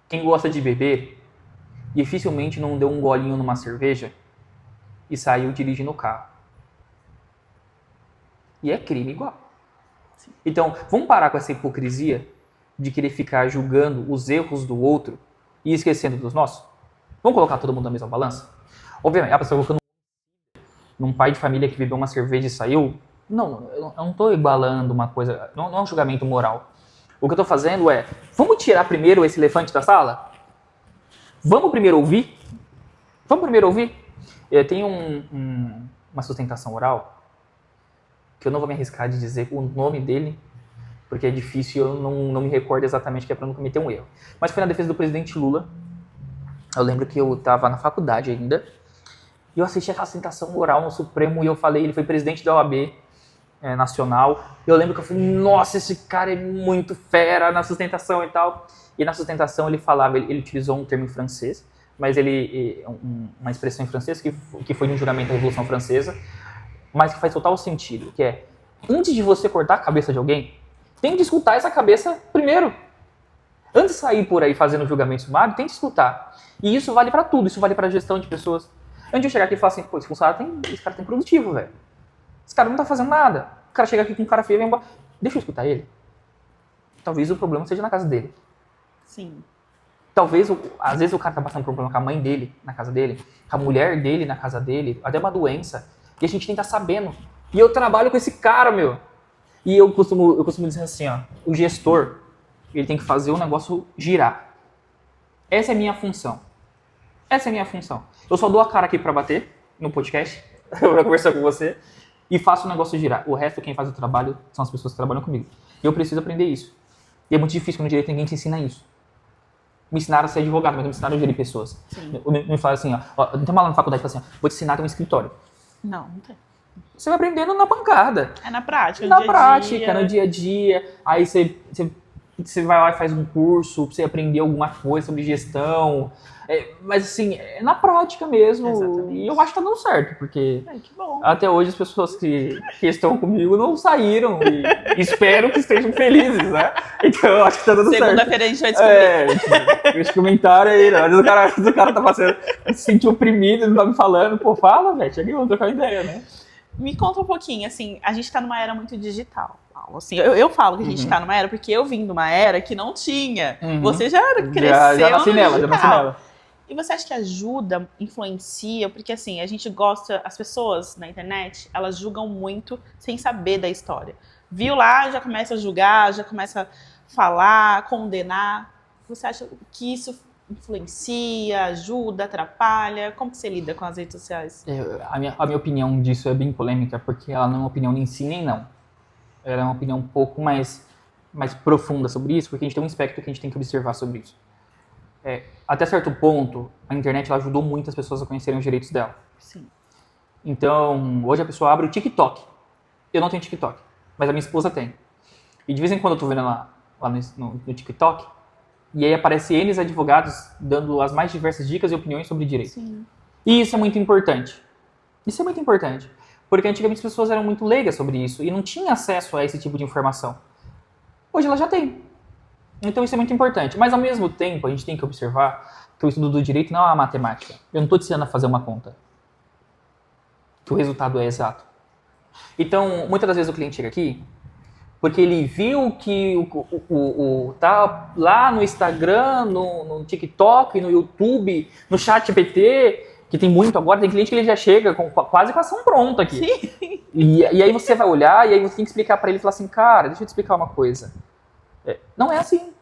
Quem gosta de beber, dificilmente não deu um golinho numa cerveja e saiu dirigindo o carro. E é crime igual. Então, vamos parar com essa hipocrisia de querer ficar julgando os erros do outro e esquecendo dos nossos? Vamos colocar todo mundo na mesma balança? Obviamente, a pessoa colocando num pai de família que bebeu uma cerveja e saiu, não, eu não estou igualando uma coisa, não é um julgamento moral. O que eu estou fazendo é, vamos tirar primeiro esse elefante da sala? Vamos primeiro ouvir? Tem uma sustentação oral, que eu não vou me arriscar de dizer o nome dele, porque é difícil, eu não me recordo exatamente, que é para não cometer um erro. Mas foi na defesa do presidente Lula. Eu lembro que eu estava na faculdade ainda, e eu assisti aquela sustentação oral no Supremo, e eu falei, ele foi presidente da OAB nacional. Eu lembro que eu falei, nossa, esse cara é muito fera na sustentação e tal. E na sustentação ele falava, ele utilizou um termo em francês, mas uma expressão em francês que foi no julgamento da Revolução Francesa, mas que faz total sentido, que é, antes de você cortar a cabeça de alguém, tem que escutar essa cabeça primeiro. Antes de sair por aí fazendo julgamento sumário, tem que escutar. E isso vale pra tudo, isso vale pra gestão de pessoas. Antes de eu chegar aqui e falar assim, pô, esse cara tem produtivo, velho. Esse cara não tá fazendo nada. O cara chega aqui com um cara feio e vai embora. Deixa eu escutar ele. Talvez o problema seja na casa dele. Sim. Talvez, às vezes o cara tá passando por um problema com a mãe dele, na casa dele, com a mulher dele, na casa dele, até uma doença. E a gente tem que estar sabendo. E eu trabalho com esse cara, meu. E eu costumo dizer assim, ó, o gestor, ele tem que fazer o negócio girar. Essa é a minha função. Eu só dou a cara aqui pra bater no podcast, pra conversar com você, e faço o negócio girar. O resto, quem faz o trabalho, são as pessoas que trabalham comigo. E eu preciso aprender isso. E é muito difícil, no direito ninguém te ensina isso. Me ensinaram a ser advogado, mas me ensinaram a gerir pessoas. Me falaram assim, ó, tem uma lá na faculdade que fala assim, ó, vou te ensinar a ter um escritório. Não tem. Você vai aprendendo na pancada. É na prática, no dia a dia. Aí você você vai lá e faz um curso pra você aprender alguma coisa sobre gestão. Mas assim, é na prática mesmo. Exatamente. E eu acho que tá dando certo, porque Que bom. até hoje as pessoas que estão comigo não saíram e espero que estejam felizes, né? Então eu acho que tá dando certo. Segunda-feira a gente vai descobrir. Esse comentário aí, né? Às vezes o cara tá passando, se sentiu oprimido, não tá me falando. Pô, fala, velho, chega aí, vamos trocar ideia, né? Me conta um pouquinho, assim, a gente tá numa era muito digital, Paulo. Assim, eu falo que a gente tá numa era porque eu vim de uma era que não tinha. Você já cresceu já nasci no nela, digital. já nasci nela. E você acha que ajuda, influencia? Porque assim, a gente gosta, as pessoas na internet, elas julgam muito sem saber da história. Viu lá, já começa a julgar, já começa a falar, condenar. Você acha que isso influencia, ajuda, atrapalha? Como que você lida com as redes sociais? A minha opinião disso é bem polêmica, porque ela não é uma opinião nem sim nem não. Ela é uma opinião um pouco mais profunda sobre isso, porque a gente tem um aspecto que a gente tem que observar sobre isso. Até certo ponto, a internet ela ajudou muito as pessoas a conhecerem os direitos dela. Sim. Então, hoje a pessoa abre o TikTok. Eu não tenho TikTok, mas a minha esposa tem. E de vez em quando eu tô vendo lá no TikTok, e aí aparece eles advogados dando as mais diversas dicas e opiniões sobre direito. Sim. E isso é muito importante. Isso é muito importante. Porque antigamente as pessoas eram muito leigas sobre isso e não tinham acesso a esse tipo de informação. Hoje ela já tem. Então isso é muito importante. Mas ao mesmo tempo, a gente tem que observar que o estudo do direito não é uma matemática. Eu não estou te ensinando a fazer uma conta. Que o resultado é exato. Então, muitas das vezes o cliente chega aqui porque ele viu que tá lá no Instagram, no TikTok, no YouTube, no ChatGPT, que tem muito agora, tem cliente que ele já chega quase com a ação pronta aqui. Sim. E aí você vai olhar e aí você tem que explicar para ele e falar assim, cara, deixa eu te explicar uma coisa. Não é assim.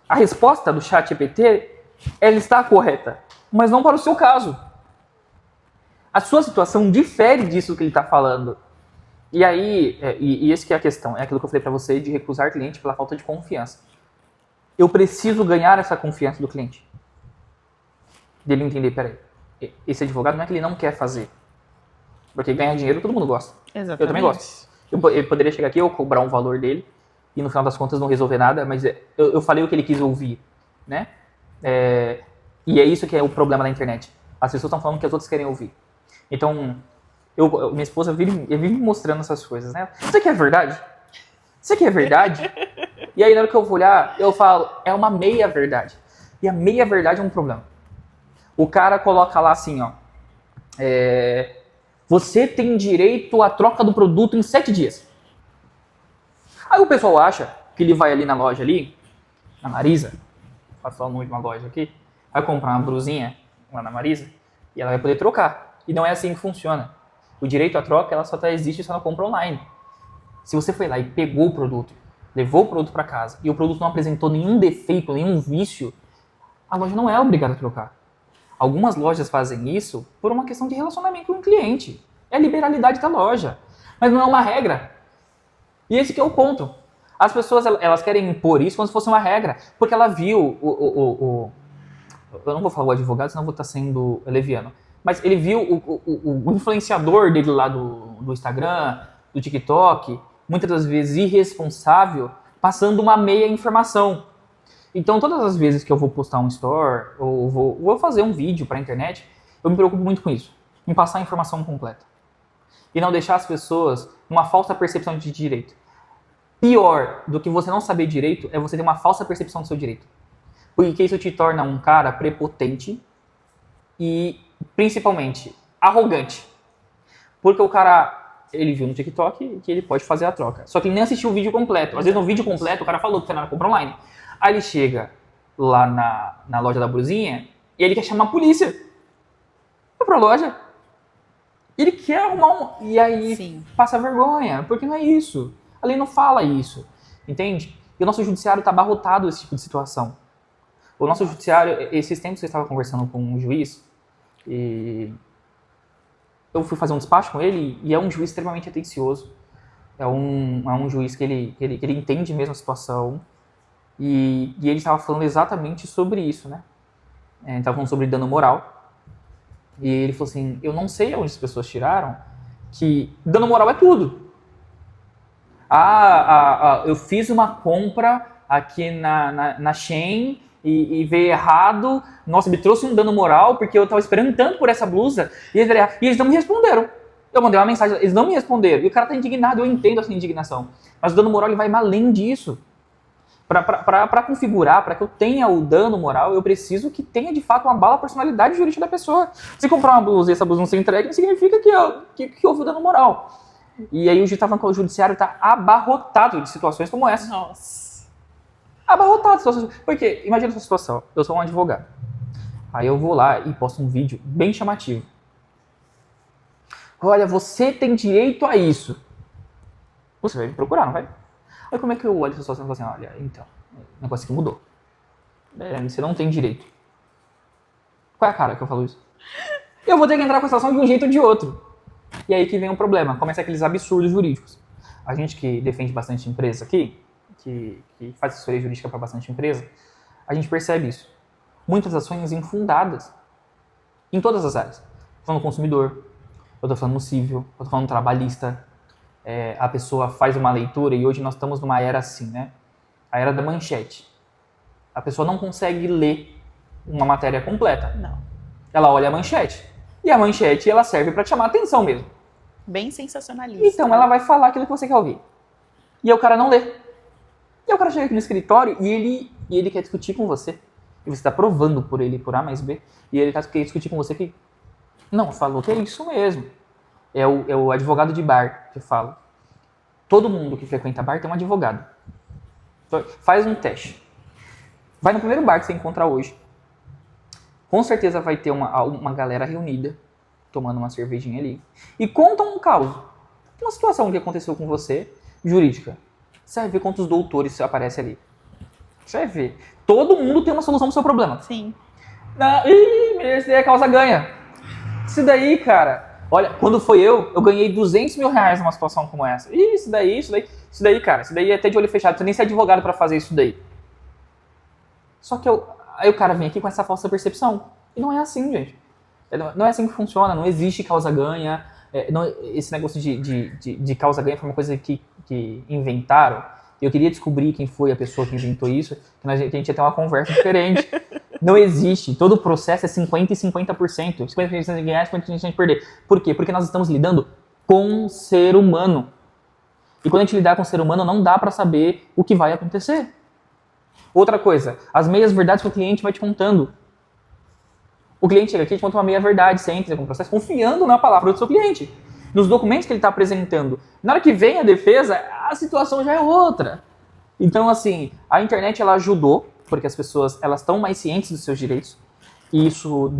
A resposta do ChatGPT, ela está correta, mas não para o seu caso. A sua situação difere disso que ele está falando. E aí, e esse que é a questão, é aquilo que eu falei para você de recusar cliente pela falta de confiança. Eu preciso ganhar essa confiança do cliente. Dele entender, peraí, esse advogado não é que ele não quer fazer. Porque ganhar dinheiro todo mundo gosta. Exatamente. Eu também gosto. Eu poderia chegar aqui, eu cobrar um valor dele, e no final das contas não resolver nada, mas eu falei o que ele quis ouvir, né? E é isso que é o problema da internet. As pessoas estão falando o que as outras querem ouvir. Então, minha esposa vive me mostrando essas coisas, né? Isso aqui é verdade? Isso aqui é verdade? E aí na hora que eu vou olhar, eu falo, é uma meia verdade. E a meia verdade é um problema. O cara coloca lá assim, ó, você tem direito à troca do produto em 7 dias. Aí o pessoal acha que ele vai ali na loja ali, na Marisa, faço só o nome de uma loja aqui, vai comprar uma brusinha lá na Marisa e ela vai poder trocar. E não é assim que funciona. O direito à troca, ela só existe só na compra online. Se você foi lá e pegou o produto, levou o produto para casa e o produto não apresentou nenhum defeito, nenhum vício, a loja não é obrigada a trocar. Algumas lojas fazem isso por uma questão de relacionamento com o cliente. É a liberalidade da loja. Mas não é uma regra. E esse que é o ponto. As pessoas elas querem impor isso como se fosse uma regra. Porque ela viu eu não vou falar o advogado, senão eu vou estar sendo leviano. Mas ele viu o influenciador dele lá do Instagram, do TikTok, muitas das vezes irresponsável, passando uma meia informação. Então, todas as vezes que eu vou postar um story, ou vou fazer um vídeo para a internet, eu me preocupo muito com isso. Em passar a informação completa. E não deixar as pessoas numa falsa percepção de direito. Pior do que você não saber direito é você ter uma falsa percepção do seu direito. Porque isso te torna um cara prepotente e, principalmente, arrogante. Porque o cara, ele viu no TikTok que ele pode fazer a troca. Só que ele nem assistiu o vídeo completo. Às vezes no vídeo completo o cara falou que você não compra online. Aí ele chega lá na loja da brusinha e ele quer chamar a polícia. Vai pra loja. Ele quer arrumar e aí Sim. passa vergonha, porque não é isso. A lei não fala isso, entende? E o nosso judiciário está abarrotado desse tipo de situação. O nosso judiciário, esses tempos eu estava conversando com um juiz e eu fui fazer um despacho com ele e é um juiz extremamente atencioso. É um juiz que ele entende mesmo a situação e ele estava falando exatamente sobre isso, né? Ele estava falando sobre dano moral. E ele falou assim, eu não sei onde as pessoas tiraram que dano moral é tudo. Eu fiz uma compra aqui na Shein e veio errado. Nossa, me trouxe um dano moral porque eu tava esperando tanto por essa blusa. E eles não me responderam. Eu mandei uma mensagem, eles não me responderam. E o cara tá indignado, eu entendo essa indignação. Mas o dano moral ele vai além disso. Para configurar, para que eu tenha o dano moral, eu preciso que tenha de fato uma bala personalidade jurídica da pessoa. Se comprar uma blusa e essa blusa não ser entregue, não significa que houve dano moral. E aí o judiciário está abarrotado de situações como essa. Nossa. Abarrotado de situações. Porque, imagina essa situação, eu sou um advogado. Aí eu vou lá e posto um vídeo bem chamativo. Olha, você tem direito a isso. Você vai me procurar, não vai? Aí como é que eu olho essa situação e falo assim, olha, então, o negócio aqui mudou. Você não tem direito. Qual é a cara que eu falo isso? Eu vou ter que entrar com a situação de um jeito ou de outro. E aí que vem o problema, começa aqueles absurdos jurídicos. A gente que defende bastante empresa aqui, que faz assessoria jurídica para bastante empresa, a gente percebe isso. Muitas ações infundadas. Em todas as áreas. Estou falando no consumidor, eu estou falando no civil, eu estou falando no trabalhista. A pessoa faz uma leitura e hoje nós estamos numa era assim, né? A era da manchete. A pessoa não consegue ler uma matéria completa. Não. Ela olha a manchete. E a manchete, ela serve para te chamar a atenção mesmo. Bem sensacionalista. Então ela vai falar aquilo que você quer ouvir. E aí o cara não lê. E aí o cara chega aqui no escritório e ele quer discutir com você. E você está provando por ele, por A mais B. E ele quer discutir com você que... Não, falou que é isso mesmo. É o advogado de bar que fala. Todo mundo que frequenta bar tem um advogado. Então, faz um teste. Vai no primeiro bar que você encontrar hoje. Com certeza vai ter uma galera reunida, tomando uma cervejinha ali. E conta um caos. Uma situação que aconteceu com você, jurídica. Você vai ver quantos doutores aparecem ali. Você vai ver. Todo mundo tem uma solução pro seu problema. Sim. Esse daí é causa ganha. Isso daí, cara... Olha, quando foi eu ganhei 200 mil reais numa situação como essa. Isso daí, cara, isso daí é até de olho fechado. Você nem ser advogado pra fazer isso daí. Só que aí o cara vem aqui com essa falsa percepção. E não é assim, gente. Não é assim que funciona, não existe causa-ganha. Esse negócio de causa-ganha foi uma coisa que inventaram. Eu queria descobrir quem foi a pessoa que inventou isso, que a gente ia ter uma conversa diferente. Não existe. Todo o processo é 50% e 50%. 50% de ganhar, 50% de perder. Por quê? Porque nós estamos lidando com ser humano. E quando a gente lidar com ser humano, não dá para saber o que vai acontecer. Outra coisa, as meias-verdades que o cliente vai te contando. O cliente chega aqui e te conta uma meia-verdade, você entra com o processo confiando na palavra do seu cliente. Nos documentos que ele está apresentando. Na hora que vem a defesa, a situação já é outra. Então, assim, a internet ela ajudou, porque as pessoas elas estão mais cientes dos seus direitos. E isso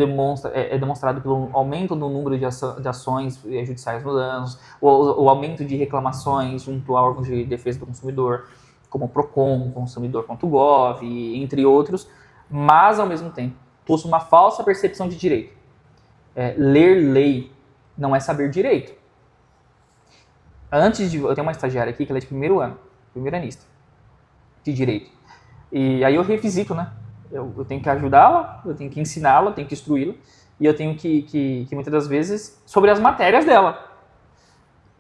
é demonstrado pelo aumento no número de ações judiciais nos anos, o aumento de reclamações junto a órgãos de defesa do consumidor, como o PROCON, consumidor.gov, entre outros. Mas, ao mesmo tempo, possui uma falsa percepção de direito. Ler lei não é saber direito. Eu tenho uma estagiária aqui que ela é de primeiro ano, primeiranista, de direito. E aí eu revisito, né? Eu tenho que ajudá-la, eu tenho que ensiná-la, eu tenho que instruí-la, e eu tenho que muitas das vezes, sobre as matérias dela.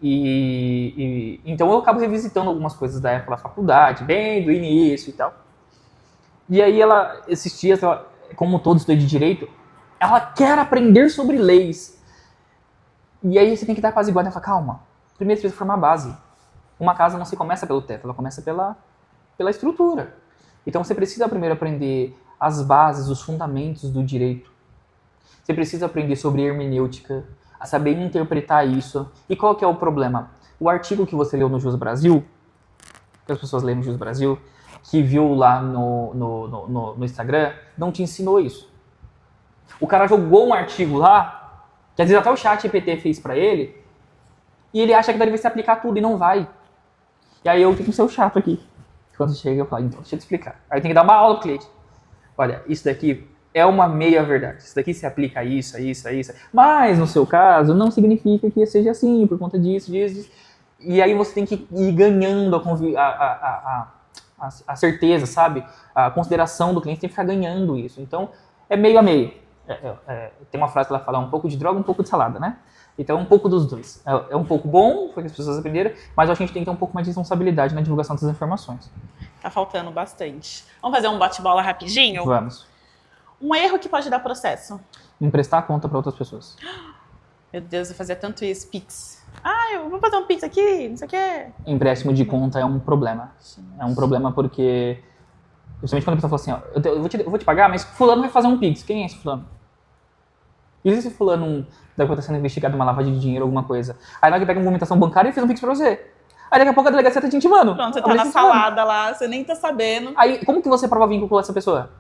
Então eu acabo revisitando algumas coisas da época da faculdade, bem do início e tal. E aí esses dias, como todo estudante de direito, ela quer aprender sobre leis. E aí você tem que dar apaziguada e falar, calma, primeiro você precisa formar a base. Uma casa não se começa pelo teto, ela começa pela estrutura. Então você precisa primeiro aprender as bases, os fundamentos do direito. Você precisa aprender sobre hermenêutica, a saber interpretar isso. E qual que é o problema? O artigo que você leu no Jus Brasil, que as pessoas leem no Jus Brasil, que viu lá no Instagram, não te ensinou isso. O cara jogou um artigo lá, que às vezes até o chat GPT fez pra ele, e ele acha que deve se aplicar tudo e não vai. E aí eu tenho que ser o chato aqui. Quando chega, eu falo, então, deixa eu te explicar. Aí eu tenho que dar uma aula pro cliente. Olha, isso daqui é uma meia-verdade. Isso daqui se aplica a isso, a isso, a isso. Mas, no seu caso, não significa que seja assim, por conta disso. E aí você tem que ir ganhando a certeza, sabe? A consideração do cliente tem que ficar ganhando isso. Então, é meio a meio. Tem uma frase que ela fala, um pouco de droga, um pouco de salada, né? Então, um pouco dos dois. É um pouco bom, porque as pessoas aprenderam, mas a gente tem que ter um pouco mais de responsabilidade na divulgação dessas informações. Tá faltando bastante. Vamos fazer um bate-bola rapidinho? Vamos. Um erro que pode dar processo. Emprestar a conta para outras pessoas. Meu Deus, eu fazia tanto isso, Pix. Eu vou fazer um Pix aqui, não sei o quê. Empréstimo de conta é um problema. É um problema porque, principalmente quando a pessoa fala assim, ó, eu vou te pagar, mas fulano vai fazer um Pix. Quem é esse fulano? E se esse fulano deve estar sendo investigado uma lavagem de dinheiro, alguma coisa? Aí na hora que pega uma movimentação bancária, ele fez um Pix pra você. Aí daqui a pouco a delegacia tá te intimando. Pronto, você tá na salada lá, você nem tá sabendo. Aí, como que você prova vínculo com essa pessoa?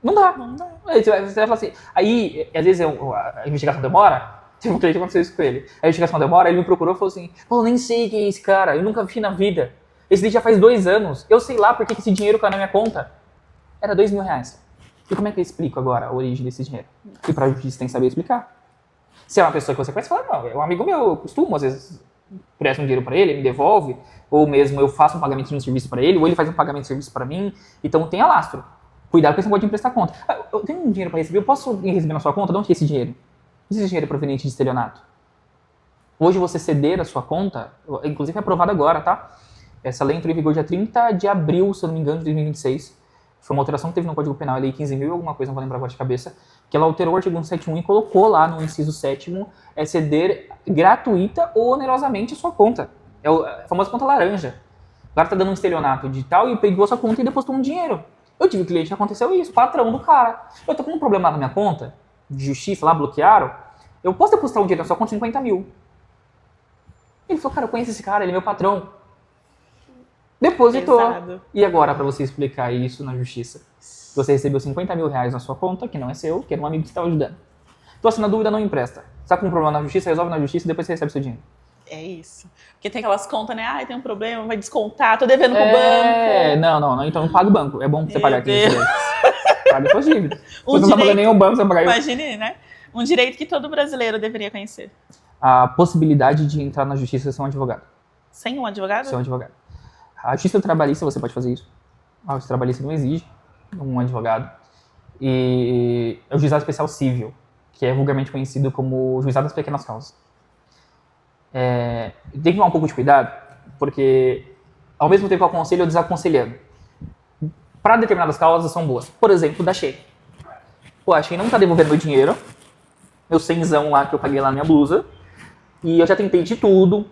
Não dá. Não dá. Aí você vai falar assim. Aí, às vezes, a investigação demora. Teve um cliente que aconteceu isso com ele. A investigação demora, ele me procurou e falou assim: pô, eu nem sei quem é esse cara, eu nunca vi na vida. Esse daí já faz 2 anos. Eu sei lá por que esse dinheiro caiu na minha conta. Era R$2.000. E como é que eu explico agora a origem desse dinheiro? E pra justiça tem que saber explicar. Se é uma pessoa que você conhece, fala, não, é um amigo meu, eu costumo, às vezes, presto um dinheiro pra ele, ele me devolve, ou mesmo eu faço um pagamento de um serviço pra ele, ou ele faz um pagamento de serviço pra mim. Então tenha lastro. Cuidado porque você não pode emprestar conta. Eu tenho um dinheiro para receber, eu posso receber na sua conta? De onde é esse dinheiro? Esse dinheiro é proveniente de estelionato. Hoje você ceder a sua conta, inclusive é aprovado agora, tá? Essa lei entrou em vigor dia 30 de abril, se eu não me engano, de 2026. Foi uma alteração que teve no Código Penal, a lei 15.000, alguma coisa, não vou lembrar agora de cabeça, que ela alterou o artigo 171 e colocou lá no inciso 7º, ceder gratuita ou onerosamente a sua conta. É a famosa conta laranja. O cara tá dando um estelionato digital e pegou a sua conta e depositou um dinheiro. Eu tive um cliente que aconteceu isso, patrão do cara. Eu tô com um problema na minha conta, de justiça lá, bloquearam. Eu posso depositar um dinheiro na sua conta de 50 mil. Ele falou, cara, eu conheço esse cara, ele é meu patrão. Depositou. Pesado. E agora, pra você explicar isso na justiça? Você recebeu 50 mil reais na sua conta, que não é seu, que era um amigo que estava ajudando. Então, assim, na dúvida, não empresta. Você tá com um problema na justiça, resolve na justiça e depois você recebe seu dinheiro. É isso. Porque tem aquelas contas, né? Tem um problema, vai descontar, tô devendo pro banco. Não. Então não paga o banco. É bom você pagar aqui. Paga suas dívidas. Se Um você não tá pagando nem o banco, você vai pagar. Imagine, né? Um direito que todo brasileiro deveria conhecer. A possibilidade de entrar na justiça sem um advogado. Sem um advogado? Sem um advogado. A justiça trabalhista você pode fazer isso. A justiça trabalhista não exige um advogado. E é o juizado especial civil, que é vulgarmente conhecido como juizado das pequenas causas. Tem que tomar um pouco de cuidado, porque ao mesmo tempo eu aconselho, eu desaconselhando. Para determinadas causas são boas. Por exemplo, da Shein. Pô, a Shein não tá devolvendo meu dinheiro, meu 100zão lá que eu paguei lá na minha blusa, e eu já tentei de tudo.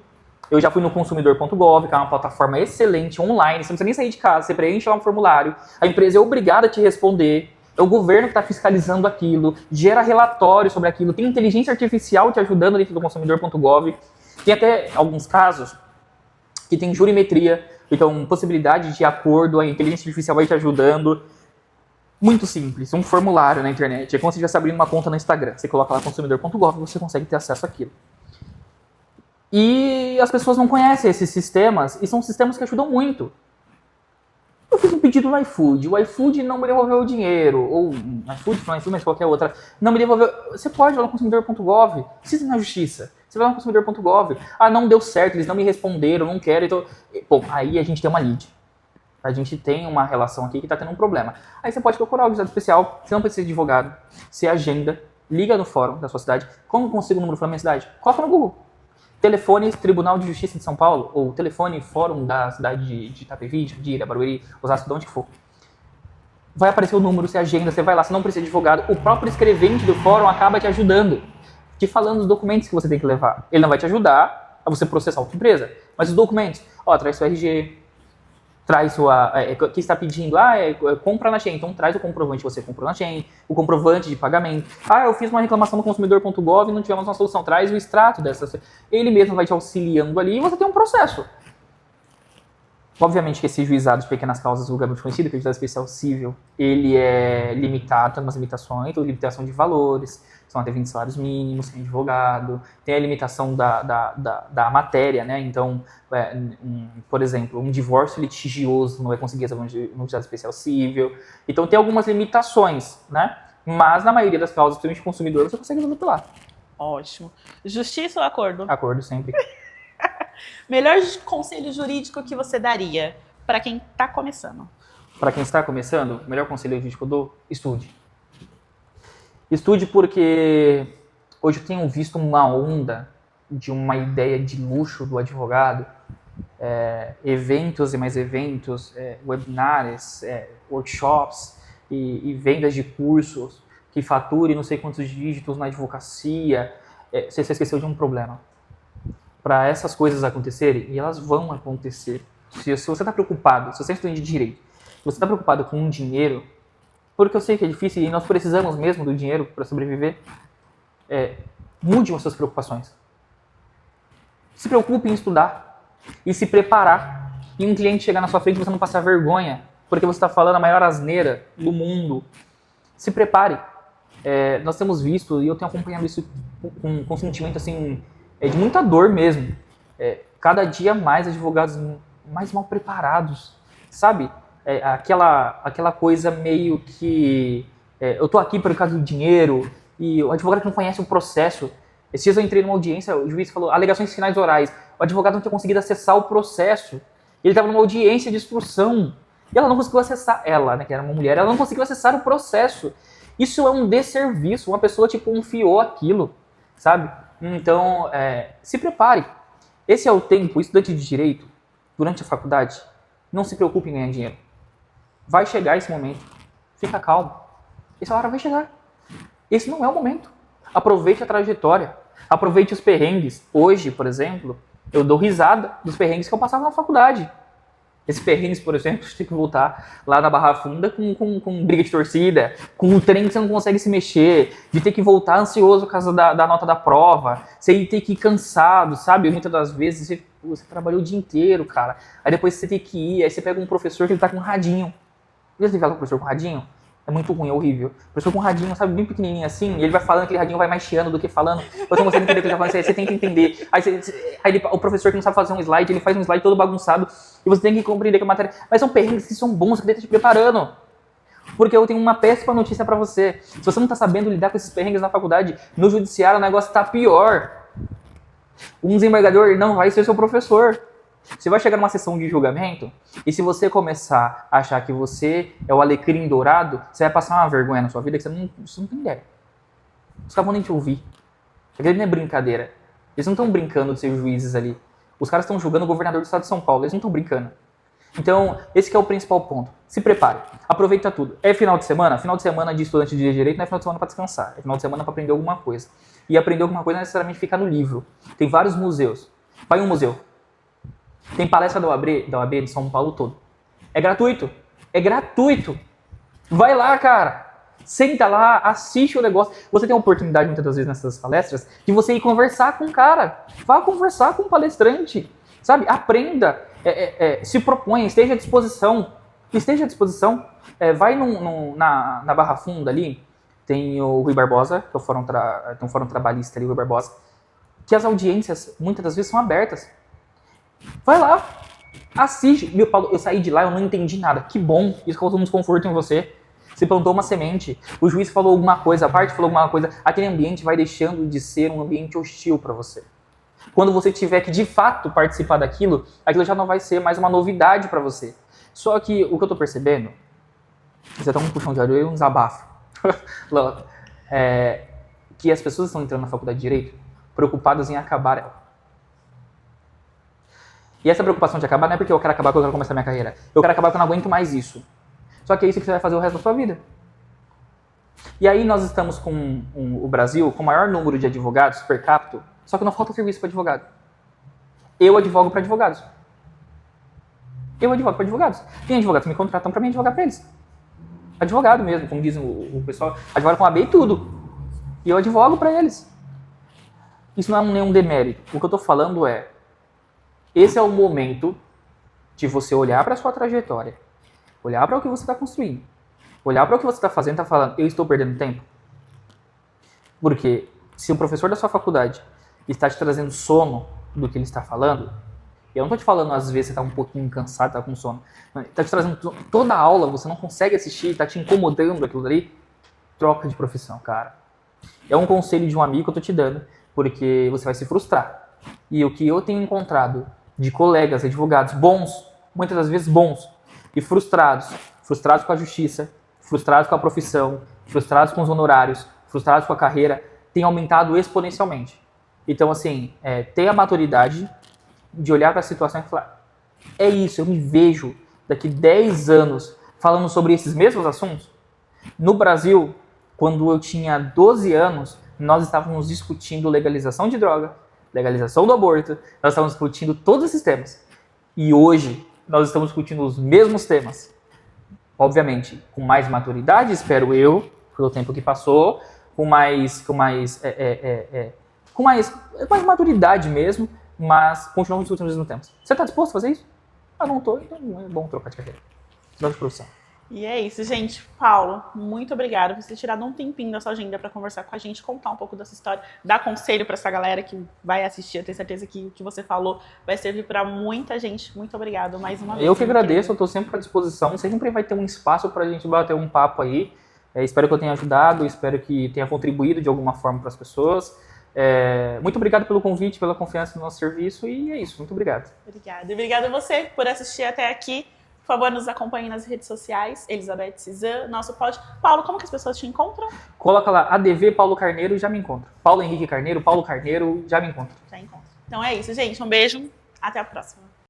Eu já fui no consumidor.gov, que é uma plataforma excelente, online, você não precisa nem sair de casa, você preenche lá um formulário, a empresa é obrigada a te responder, é o governo que está fiscalizando aquilo, gera relatório sobre aquilo, tem inteligência artificial te ajudando dentro do consumidor.gov. Tem até alguns casos que tem jurimetria, então possibilidade de acordo, a inteligência artificial vai te ajudando. Muito simples, um formulário na internet. É como se você estivesse abrindo uma conta no Instagram. Você coloca lá consumidor.gov e você consegue ter acesso àquilo. E as pessoas não conhecem esses sistemas e são sistemas que ajudam muito. Eu fiz um pedido no iFood, o iFood não me devolveu o dinheiro, ou iFood, não iFood, mas qualquer outra, não me devolveu. Você pode ir lá no consumidor.gov, precisa ir na justiça. Você vai lá no consumidor.gov, não deu certo, eles não me responderam, não quero, então... Bom, aí a gente tem uma lead. A gente tem uma relação aqui que está tendo um problema. Aí você pode procurar o juizado especial, você não precisa de advogado, você agenda, liga no fórum da sua cidade. Como eu consigo o número da minha cidade? Coloca no Google. Telefone Tribunal de Justiça de São Paulo, ou telefone Fórum da cidade de Itapevi, de Jandira, Barueri, Osasco, de onde que for. Vai aparecer o número, você agenda, você vai lá, você não precisa de advogado. O próprio escrevente do fórum acaba te ajudando, te falando os documentos que você tem que levar. Ele não vai te ajudar a você processar outra empresa, mas os documentos, traz seu RG, traz sua... que está pedindo, compra na Shein, então traz o comprovante que você comprou na Shein, o comprovante de pagamento. Eu fiz uma reclamação no consumidor.gov e não tivemos uma solução, traz o extrato dessa... Ele mesmo vai te auxiliando ali e você tem um processo. Obviamente que esse juizado de pequenas causas vulgarmente conhecido, que é o juizado especial civil, ele é limitado, tem umas limitações, então limitação de valores, são até 20 salários mínimos, sem advogado, tem a limitação da matéria, né? Então, por exemplo, um divórcio litigioso não vai conseguir resolver no juizado especial civil. Então tem algumas limitações, né? Mas na maioria das causas, principalmente consumidor, você consegue resolver por lá. Ótimo. Justiça ou acordo? Acordo sempre. Melhor conselho jurídico que você daria para quem está começando? Para quem está começando, o melhor conselho jurídico que eu dou, estude. Estude porque hoje eu tenho visto uma onda de uma ideia de luxo do advogado, eventos e mais eventos, webinars, workshops e vendas de cursos que fature não sei quantos dígitos na advocacia. Você esqueceu de um problema. Para essas coisas acontecerem, e elas vão acontecer, se você está preocupado, se você é estudante de direito, se você está preocupado com o dinheiro, porque eu sei que é difícil e nós precisamos mesmo do dinheiro para sobreviver, mude as suas preocupações. Se preocupe em estudar e se preparar. E um cliente chegar na sua frente e você não passar vergonha, porque você está falando a maior asneira do mundo. Se prepare. Nós temos visto, e eu tenho acompanhado isso com um sentimento assim, de muita dor mesmo. Cada dia mais advogados mais mal preparados, sabe? Aquela coisa meio que eu tô aqui por causa do dinheiro, e o advogado que não conhece o processo. Esses dias eu entrei numa audiência, o juiz falou alegações finais orais. O advogado não tinha conseguido acessar o processo. Ele estava numa audiência de instrução. E ela não conseguiu acessar, né, que era uma mulher, ela não conseguiu acessar o processo. Isso é um desserviço. Uma pessoa, confiou aquilo, sabe? Então, se prepare. Esse é o tempo, o estudante de direito, durante a faculdade, não se preocupe em ganhar dinheiro. Vai chegar esse momento. Fica calmo. Essa hora vai chegar. Esse não é o momento. Aproveite a trajetória. Aproveite os perrengues. Hoje, por exemplo, eu dou risada dos perrengues que eu passava na faculdade. Esses perrengues, por exemplo, você tem que voltar lá na Barra Funda com briga de torcida, com um trem que você não consegue se mexer, de ter que voltar ansioso por causa da nota da prova, você ter que ir cansado, sabe? Muitas das vezes você trabalhou o dia inteiro, cara. Aí depois você tem que ir, aí você pega um professor que ele tá com um radinho. Já teve aula com o professor com radinho? É muito ruim, é horrível. O professor com um radinho, sabe, bem pequenininho assim, e ele vai falando, aquele radinho vai mais chiando do que falando. Você não consegue entender o que ele tá falando, você tem que entender. Aí o professor que não sabe fazer um slide, ele faz um slide todo bagunçado, e você tem que compreender que a matéria... Mas são perrengues que são bons, que ele tá te preparando. Porque eu tenho uma péssima notícia pra você. Se você não tá sabendo lidar com esses perrengues na faculdade, no judiciário o negócio tá pior. Um desembargador não vai ser seu professor. Você vai chegar numa sessão de julgamento e se você começar a achar que você é o alecrim dourado, você vai passar uma vergonha na sua vida que você não tem ideia. Os caras vão nem te ouvir. Aquilo não é brincadeira. Eles não estão brincando de ser juízes ali. Os caras estão julgando o governador do estado de São Paulo. Eles não estão brincando. Então, esse que é o principal ponto. Se prepare. Aproveita tudo. É final de semana? Final de semana de estudante de direito não é final de semana para descansar. É final de semana para aprender alguma coisa. E aprender alguma coisa não necessariamente ficar no livro. Tem vários museus. Vai em um museu. Tem palestra da OAB de São Paulo todo. É gratuito. É gratuito. Vai lá, cara. Senta lá, assiste o negócio. Você tem a oportunidade, muitas das vezes, nessas palestras, de você ir conversar com o cara. Vá conversar com o palestrante. Sabe? Aprenda. Se proponha, esteja à disposição. Esteja à disposição. Vai na Barra Funda ali. Tem o Rui Barbosa, que é tem um fórum trabalhista ali, o Rui Barbosa. Que as audiências, muitas das vezes, são abertas. Vai lá, assiste. Meu Paulo, eu saí de lá, eu não entendi nada. Que bom, isso causou um desconforto em você. Você plantou uma semente, o juiz falou alguma coisa, a parte falou alguma coisa, aquele ambiente vai deixando de ser um ambiente hostil para você. Quando você tiver que de fato participar daquilo, aquilo já não vai ser mais uma novidade para você. Só que o que eu tô percebendo, você tá um puxão de orelha e um desabafo, que as pessoas estão entrando na faculdade de Direito preocupadas em acabar ela. E essa preocupação de acabar não é porque eu quero acabar, porque eu quero começar minha carreira. Eu quero acabar porque eu não aguento mais isso. Só que é isso que você vai fazer o resto da sua vida. E aí nós estamos com o Brasil com o maior número de advogados per capita, só que não falta serviço para advogado. Eu advogo para advogados. Eu advogo para advogados. Tem advogados que me contratam para mim advogar para eles. Advogado mesmo, como diz o pessoal, advogado com AB e tudo. E eu advogo para eles. Isso não é nenhum demérito. O que eu estou falando é, esse é o momento de você olhar para a sua trajetória, olhar para o que você está construindo, olhar para o que você está fazendo e está falando, eu estou perdendo tempo? Porque se o professor da sua faculdade está te trazendo sono do que ele está falando, eu não estou te falando às vezes você está um pouquinho cansado, está com sono, está te trazendo toda a aula, você não consegue assistir, está te incomodando aquilo ali, troca de profissão, cara. É um conselho de um amigo que eu estou te dando, porque você vai se frustrar. E o que eu tenho encontrado de colegas, advogados bons, muitas das vezes bons, e frustrados com a justiça, frustrados com a profissão, frustrados com os honorários, frustrados com a carreira, tem aumentado exponencialmente. Então, assim, ter a maturidade de olhar para a situação e falar, é isso, eu me vejo daqui 10 anos falando sobre esses mesmos assuntos. No Brasil, quando eu tinha 12 anos, nós estávamos discutindo legalização de droga, legalização do aborto, nós estávamos discutindo todos esses temas. E hoje, nós estamos discutindo os mesmos temas. Obviamente, com mais maturidade, espero eu, pelo tempo que passou, com mais maturidade mesmo, mas continuamos discutindo os mesmos temas. Você está disposto a fazer isso? Eu não estou, então é bom trocar de carreira. Trocar de profissão. E é isso, gente. Paulo, muito obrigada por você ter tirado um tempinho da sua agenda para conversar com a gente, contar um pouco dessa história, dar conselho para essa galera que vai assistir. Eu tenho certeza que o que você falou vai servir para muita gente. Muito obrigado mais uma vez. Eu que agradeço, eu estou sempre à disposição. Sempre vai ter um espaço para a gente bater um papo aí. Espero que eu tenha ajudado, espero que tenha contribuído de alguma forma para as pessoas. Muito obrigado pelo convite, pela confiança no nosso serviço e é isso. Muito obrigado. Obrigada. E obrigada a você por assistir até aqui. Por favor, nos acompanhe nas redes sociais. Elizabeth Cizan, nosso pod. Paulo, como que as pessoas te encontram? Coloca lá, ADV Paulo Carneiro, já me encontra. Paulo Henrique Carneiro, Paulo Carneiro, já me encontra. Já encontro. Então é isso, gente. Um beijo. Até a próxima.